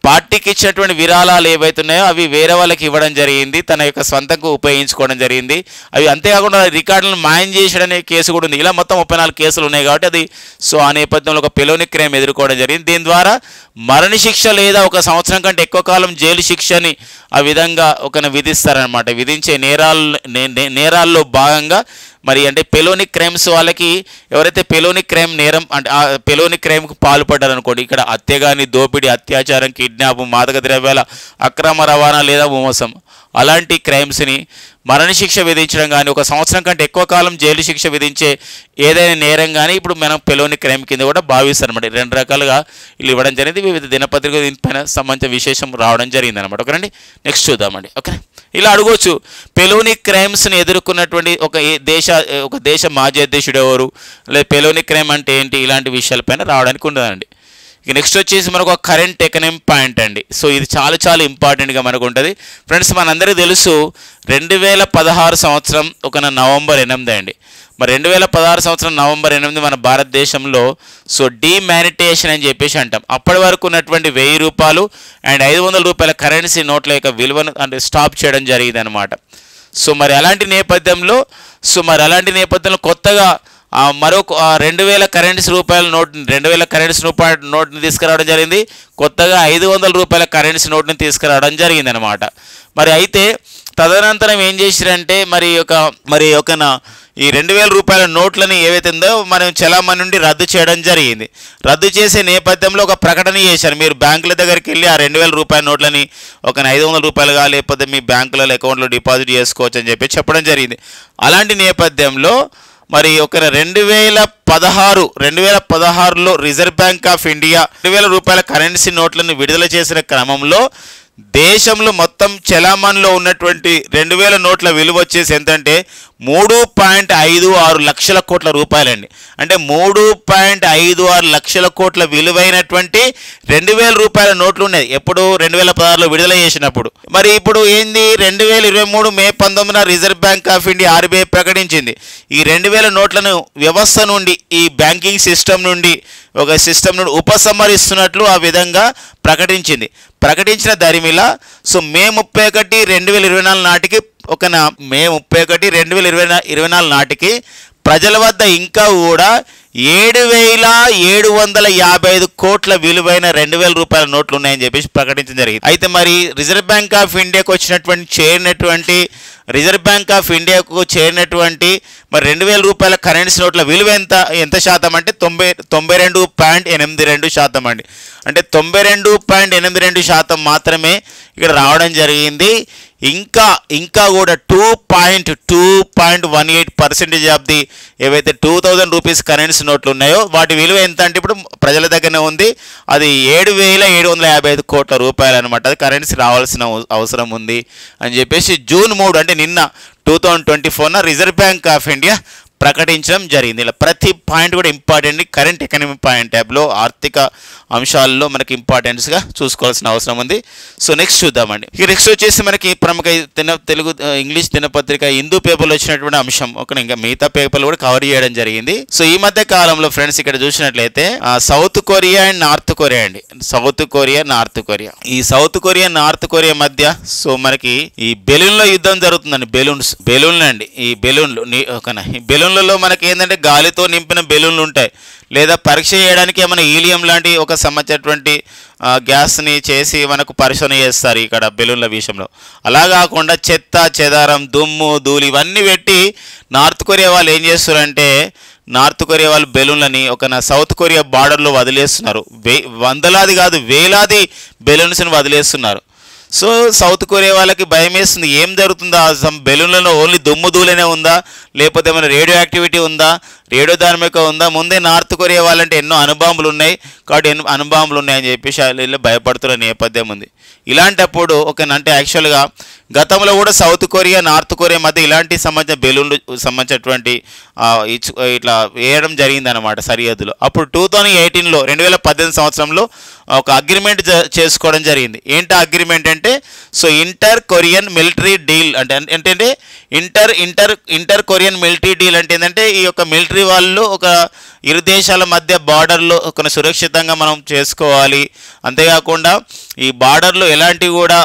పార్టీకి ఇచ్చినటువంటి విరాళాలు ఏవైతే ఉన్నాయో అవి వేరే వాళ్ళకి ఇవ్వడం జరిగింది, తన యొక్క స్వంతంగా ఉపయోగించుకోవడం జరిగింది. అవి అంతేకాకుండా రికార్డులను మాయం చేసడనే కేసు కూడా ఉంది. ఇలా మొత్తం 34 కేసులు ఉన్నాయి కాబట్టి అది సో ఆ నేపథ్యంలో ఒక పెలోని క్రైమ్ ఎదుర్కోవడం జరిగింది. దీని ద్వారా మరణశిక్ష లేదా 1 సంవత్సరం కంటే ఎక్కువ కాలం జైలు శిక్షని ఆ విధంగా విధిస్తారనమాట. విధించే నేరాల్లో భాగంగా మరి అంటే పెలోని క్రైమ్స్ వాళ్ళకి ఎవరైతే పెలోని క్రైమ్ నేరం అంటే ఆ పెలోని క్రైమ్కి పాల్పడ్డారు అనుకోండి, ఇక్కడ హత్య కానీ, దోపిడీ, అత్యాచారం, కిడ్నాప్, మాదక ద్రవ్యాల అక్రమ రవాణా లేదా మోసం, అలాంటి క్రైమ్స్ని మరణశిక్ష విధించడం కానీ, 1 సంవత్సరం కంటే ఎక్కువ కాలం జైలు శిక్ష విధించే ఏదైనా నేరం కానీ ఇప్పుడు మనం పెలోని క్రైమ్ కింద కూడా భావిస్తారు అనమాట. 2 రకాలుగా వీళ్ళు ఇవ్వడం జరిగింది. వివిధ దినపత్రిక దీనిపైన సంబంధించిన విశేషం రావడం జరిగింది అనమాట. ఓకేనండి, నెక్స్ట్ చూద్దామండి. ఓకే, ఇలా అడగవచ్చు, పెలోని క్రైమ్స్ని ఎదుర్కొన్నటువంటి ఒక దేశ మాజీ అధ్యక్షుడు ఎవరు, లేదా పెలోని క్రైమ్ అంటే ఏంటి, ఇలాంటి విషయాలపైన రావడానికి ఉండదండి. ఇక నెక్స్ట్ వచ్చేసి మనకు ఒక కరెంట్ ఎకనామిక్ పాయింట్ అండి. సో ఇది చాలా ఇంపార్టెంట్గా మనకు ఉంటుంది ఫ్రెండ్స్. మనందరికీ తెలుసు 2016 సంవత్సరం నవంబర్ 8 అండి. మరి 2016 సంవత్సరం నవంబర్ 8 మన భారతదేశంలో సో డిమానిటేషన్ అని చెప్పేసి అంటాం. అప్పటి వరకు ఉన్నటువంటి 1000 రూపాయలు అండ్ 500 రూపాయల కరెన్సీ నోట్ల యొక్క విలువను అంటే స్టాప్ చేయడం జరిగింది అనమాట. సో మరి అలాంటి నేపథ్యంలో కొత్తగా మరొక 2000 కరెన్సీ రూపాయల నోట్ని 2000 కరెన్సీ రూపాయల నోట్ని తీసుకురావడం జరిగింది. కొత్తగా 500 రూపాయల కరెన్సీ నోట్ని తీసుకురావడం జరిగింది అనమాట. మరి అయితే తదనంతరం ఏం చేశారంటే మరి ఈ 2000 రూపాయల నోట్లని ఏవైతే ఉందో మనం చలామణి నుండి రద్దు చేయడం జరిగింది. రద్దు చేసే నేపథ్యంలో ఒక ప్రకటన చేశారు, మీరు బ్యాంకుల దగ్గరికి వెళ్ళి ఆ 2000 రూపాయల నోట్లని 500 రూపాయలుగా లేకపోతే మీ బ్యాంకుల అకౌంట్లో డిపాజిట్ చేసుకోవచ్చు అని చెప్పి చెప్పడం జరిగింది. అలాంటి నేపథ్యంలో మరి 2016లో రిజర్వ్ బ్యాంక్ ఆఫ్ ఇండియా 2000 రూపాయల కరెన్సీ నోట్లను విడుదల చేసిన క్రమంలో దేశంలో మొత్తం చలామణిలో ఉన్నటువంటి 2000 నోట్ల విలువ వచ్చేసి ఎంతంటే 3.56 లక్షల కోట్ల రూపాయలండి. అంటే 3.56 లక్షల కోట్ల విలువైనటువంటి 2000 రూపాయల నోట్లు ఉన్నాయి ఎప్పుడు 2016లో విడుదల చేసినప్పుడు. మరి ఇప్పుడు ఏంది 2023 మే 19న reserve bank of India RBI ప్రకటించింది ఈ 2000 నోట్లను వ్యవస్థ నుండి ఈ బ్యాంకింగ్ సిస్టమ్ నుండి ఉపసంహరిస్తున్నట్లు ఆ విధంగా ప్రకటించిన దరిమిలా సో మే 31, 2024 నాటికి మే 31, 2024 నాటికి ప్రజల వద్ద ఇంకా కూడా 7,755 కోట్ల విలువైన 2000 రూపాయల నోట్లు ఉన్నాయని చెప్పేసి ప్రకటించడం జరిగింది. అయితే మరి రిజర్వ్ బ్యాంక్ ఆఫ్ ఇండియాకు చేరినటువంటి మరి 2000 రూపాయల కరెన్సీ నోట్ల విలువ ఎంత శాతం అంటే 92.82% అండి. అంటే 92.82% మాత్రమే ఇక్కడ రావడం జరిగింది. ఇంకా కూడా 2.18% ఆఫ్ ది ఏవైతే 2000 రూపీస్ కరెన్సీ నోట్లు ఉన్నాయో వాటి విలువ ఎంత అంటే ఇప్పుడు ప్రజల దగ్గరనే ఉంది, అది 7,755 కోట్ల రూపాయలు అనమాట. అది కరెన్సీ రావాల్సిన అవసరం ఉంది అని చెప్పేసి జూన్ 3 అంటే నిన్న 2024న రిజర్వ్ బ్యాంక్ ఆఫ్ ఇండియా ప్రకటించడం జరిగింది. ఇలా ప్రతి పాయింట్ కూడా ఇంపార్టెంట్. కరెంట్ ఎకనామిక్ పాయింట్ ట్యాబ్లో ఆర్థిక అంశాల్లో మనకి ఇంపార్టెన్స్గా చూసుకోవాల్సిన అవసరం ఉంది. సో నెక్స్ట్ చూద్దామండి. ఇక నెక్స్ట్ వచ్చేసి మనకి ప్రముఖ తెలుగు ఇంగ్లీష్ దినపత్రిక హిందూ పేపర్లో వచ్చినటువంటి అంశం ఇంకా మిగతా పేపర్లు కూడా కవర్ చేయడం జరిగింది. సో ఈ మధ్య కాలంలో ఫ్రెండ్స్ ఇక్కడ చూసినట్లయితే south Korea and north Korea అండి. ఈ సౌత్ కొరియా నార్త్ కొరియా మధ్య సో మనకి ఈ బెలూన్లో యుద్ధం జరుగుతుందండి. బెలూన్లు అండి. ఈ బెలూన్లలో మనకి ఏంటంటే గాలితో నింపిన బెలూన్లు ఉంటాయి, లేదా పరీక్ష చేయడానికి ఏమైనా హీలియం లాంటి ఒక సంబంధించినటువంటి గ్యాస్ని చేసి మనకు పరిశోధన చేస్తారు ఇక్కడ బెలూన్ల విషయంలో. అలా కాకుండా చెత్త చెదారం దుమ్ము ధూళి ఇవన్నీ పెట్టి నార్త్ కొరియా వాళ్ళు ఏం చేస్తారంటే బెలూన్లని సౌత్ కొరియా బార్డర్లో వదిలేస్తున్నారు. వందలాది కాదు వేలాది బెలూన్స్ని వదిలేస్తున్నారు. సో సౌత్ కొరియా వాళ్ళకి భయం వేస్తుంది, ఏం జరుగుతుందా, బెలూన్లలో ఓన్లీ దుమ్ము ధూళినే ఉందా, లేకపోతే ఏమైనా రేడియో యాక్టివిటీ ఉందా, రేడియో ధార్మిక ఉందా. ముందే నార్త్ కొరియా వాళ్ళంటే ఎన్నో అణుబాంబులు ఉన్నాయి కాబట్టి అణుబాంబులు ఉన్నాయని చెప్పేసి వాళ్ళు భయపడుతున్న నేపథ్యం ఉంది. ఇలాంటప్పుడు అంటే యాక్చువల్గా గతంలో కూడా సౌత్ కొరియా నార్త్ కొరియా మధ్య ఇలాంటి సంబంధించినటువంటి ఇట్లా వేయడం జరిగింది అనమాట సరిహద్దులో. అప్పుడు 2018 సంవత్సరంలో ఒక అగ్రిమెంట్ చేసుకోవడం జరిగింది. ఏంటి అగ్రిమెంట్ అంటే so inter Korean military deal అంటే ఇంటర్ కొరియన్ మిలిటరీ డీల్ అంటే ఏంటంటే ఈ యొక్క మిలిటరీ వాళ్ళు ఇరు దేశాల మధ్య బార్డర్లో సురక్షితంగా మనం చేసుకోవాలి. అంతేకాకుండా ఈ బార్డర్లో ఎలాంటి కూడా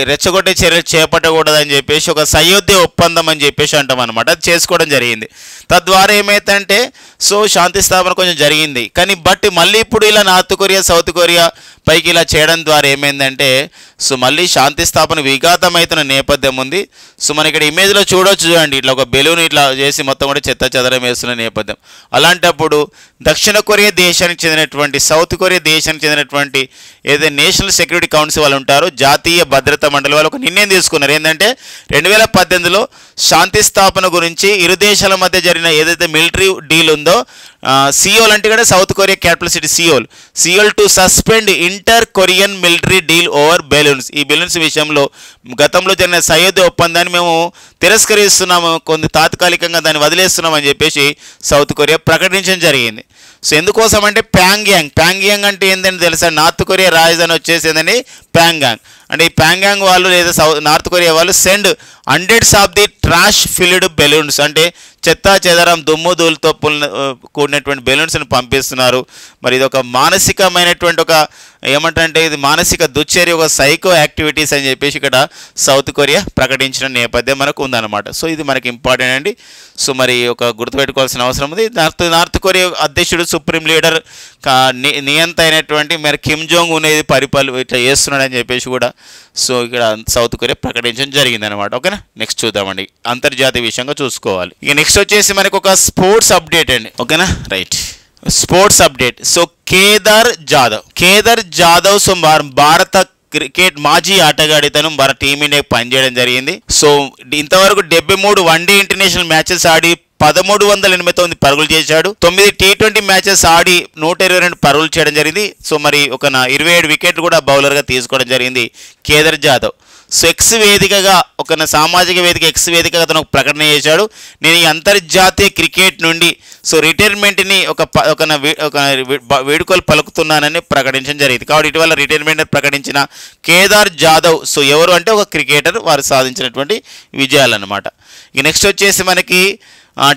రెచ్చగొట్టే చర్యలు చేపట్టకూడదని చెప్పేసి ఒక సయోధ్య ఒప్పందం అని చెప్పేసి అంటాం అనమాట. అది చేసుకోవడం జరిగింది. తద్వారా ఏమైతే సో శాంతి స్థాపన కొంచెం జరిగింది. కానీ మళ్ళీ ఇప్పుడు ఇలా నార్త్ కొరియా సౌత్ కొరియా పైకి ఇలా చేయడం ద్వారా ఏమైందంటే సో మళ్ళీ శాంతి స్థాపన విఘాతమవుతున్న నేపథ్యం ఉంది. సో మన ఇక్కడ ఇమేజ్లో చూడండి, ఇట్లా ఒక బెలూన్ ఇట్లా చేసి మొత్తం కూడా చెత్త చెదరం వేస్తున్న నేపథ్యం. అలాంటప్పుడు దక్షిణ కొరియా దేశానికి చెందినటువంటి, సౌత్ కొరియా దేశానికి చెందినటువంటి ఏదైతే నేషనల్ సెక్యూరిటీ కౌన్సిల్ వాళ్ళు ఉంటారో, జాతీయ భద్రతా మండలి వాళ్ళు ఒక నిర్ణయం తీసుకున్నారు. ఏంటంటే 2018లో శాంతి స్థాపన గురించి ఇరు దేశాల మధ్య జరిగిన ఏదైతే మిలిటరీ డీల్ ఉందో, సియోల్ అంటే కూడా south Korea capital city Seoul to suspend inter Korean military deal over balloons. ఈ బెలూన్స్ విషయంలో గతంలో జరిగిన సయోధ్య ఒప్పందాన్ని మేము తిరస్కరిస్తున్నాము, కొన్ని తాత్కాలికంగా దాన్ని వదిలేస్తున్నామని చెప్పేసి సౌత్ కొరియా ప్రకటించడం జరిగింది. సో ఎందుకోసం అంటే ప్యాంగ్యాంగ్ అంటే ఏంటంటే తెలుసా, నార్త్ కొరియా రాజధాని వచ్చేసి ఏంటంటే ప్యాంగ్యాంగ్. అంటే ఈ ప్యాంగ్యాంగ్ వాళ్ళు లేదా నార్త్ కొరియా వాళ్ళు send hundreds of the trash filled balloons, అంటే చెత్త చెదరం దుమ్ము ధూళితో కూడినటువంటి బెలూన్స్ని పంపిస్తున్నారు. మరి ఇది ఒక మానసికమైనటువంటి ఒక ఏమంటే ఇది మానసిక దుశ్చర్య, ఒక సైకో యాక్టివిటీస్ అని చెప్పేసి ఇక్కడ సౌత్ కొరియా ప్రకటించిన నేపథ్యం మనకు ఉందన్నమాట. సో ఇది మనకి ఇంపార్టెంట్ అండి. సో మరి ఒక గుర్తుపెట్టుకోవాల్సిన అవసరం ఉంది. నార్త్ కొరియా అధ్యక్షుడు సుప్రీం లీడర్ నియంత అయినటువంటి మరి కిమ్ జోంగ్ అనేది ఇట్లా చేస్తున్నాడని చెప్పేసి కూడా సో ఇక్కడ సౌత్ కొరియా ప్రకటించడం జరిగింది అనమాట. ఓకేనా, నెక్స్ట్ చూద్దామండి. అంతర్జాతీయ విషయంగా చూసుకోవాలి. ఇక నెక్స్ట్ వచ్చేసి మనకు ఒక స్పోర్ట్స్ అప్డేట్ అండి. ఓకేనా, right, sports update. So Kedar Jadhav so భారత క్రికెట్ మాజీ ఆటగాడి తను మన టీమిండియాకి పనిచేయడం జరిగింది. సో ఇంతవరకు 73 వన్డే ఇంటర్నేషనల్ మ్యాచెస్ ఆడి 1389 పరుగులు చేశాడు. 9 T20 మ్యాచెస్ ఆడి 122 పరుగులు చేయడం జరిగింది. సో మరి ఒక 27 వికెట్లు కూడా బౌలర్గా తీసుకోవడం జరిగింది కేదార్ జాదవ్. సో ఎక్స్ వేదికగా సామాజిక వేదిక ఎక్స్ వేదికగా అతను ఒక ప్రకటన చేశాడు. నేను ఈ అంతర్జాతీయ క్రికెట్ నుండి సో రిటైర్మెంట్ని ఒక వేడుకలు పలుకుతున్నానని ప్రకటించడం జరిగింది. కాబట్టి ఇటీవల రిటైర్మెంట్ ప్రకటించిన కేదార్ జాదవ్ సో ఎవరు అంటే ఒక క్రికెటర్, వారు సాధించినటువంటి విజయాలన్నమాట. ఇక నెక్స్ట్ వచ్చేసి మనకి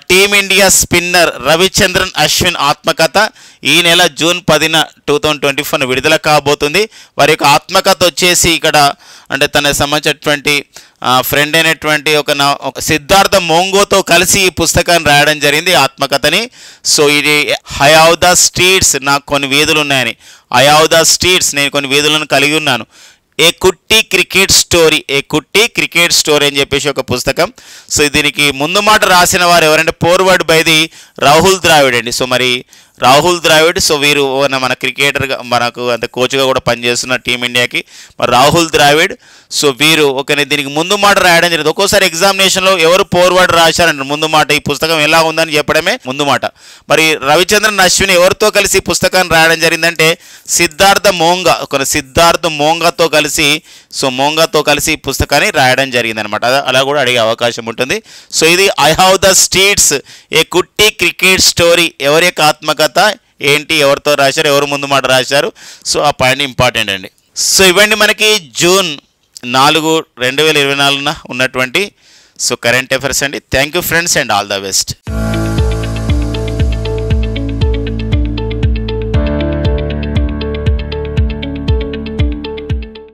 టీమిండియా స్పిన్నర్ రవిచంద్రన్ అశ్విన్ ఆత్మకథ ఈ నెల జూన్ 10న 2024 విడుదల కాబోతుంది. వారి యొక్క ఆత్మకథ వచ్చేసి ఇక్కడ అంటే తనకు సంబంధించినటువంటి ఫ్రెండ్ అయినటువంటి ఒక సిద్ధార్థ మోంగోతో కలిసి ఈ పుస్తకాన్ని రాయడం జరిగింది, ఆత్మకథని. సో ఇది ఐ హావ్ ద స్ట్రీట్స్, నాకు కొన్ని వీధులు ఉన్నాయని, ఐ హావ్ ద స్ట్రీట్స్, నేను కొన్ని వీధులను కలిగి ఉన్నాను, ఏ కుట్టి క్రికెట్ స్టోరీ అని చెప్పేసి ఒక పుస్తకం. సో దీనికి ముందు మాట రాసిన వారు ఎవరంటే forward by the Rahul Dravid అండి. సో మరి రాహుల్ ద్రావిడ్ సో వీరు మన క్రికెటర్గా మనకు అంటే కోచ్గా కూడా పనిచేస్తున్న టీమిండియాకి మరి రాహుల్ ద్రావిడ్. సో వీరు దీనికి ముందు మాట రాయడం జరిగింది. ఒక్కోసారి ఎగ్జామినేషన్లో ఎవరు ఫోర్వర్డ్ రాశారంటే ముందు మాట, ఈ పుస్తకం ఎలా ఉందని చెప్పడమే ముందు మాట. మరి రవిచంద్రన్ అశ్విన్ ఎవరితో కలిసి ఈ పుస్తకాన్ని రాయడం జరిగిందంటే సిద్ధార్థ మోంగాతో కలిసి ఈ పుస్తకాన్ని రాయడం జరిగింది అనమాట. అలా కూడా అడిగే అవకాశం ఉంటుంది. సో ఇది ఐ హావ్ ద స్ట్రీట్స్ ఏ కుట్టి క్రికెట్ స్టోరీ, ఎవరి యొక్క ఆత్మకథ ఏంటి, ఎవరితో రాశారు, ఎవరు ముందు మాట రాశారు, సో ఆ పాయింట్ ఇంపార్టెంట్ అండి. సో ఇవ్వండి మనకి జూన్ 4, 2024 ఉన్నటువంటి సో కరెంట్ అఫైర్స్ అండి. Thank you friends and all the best.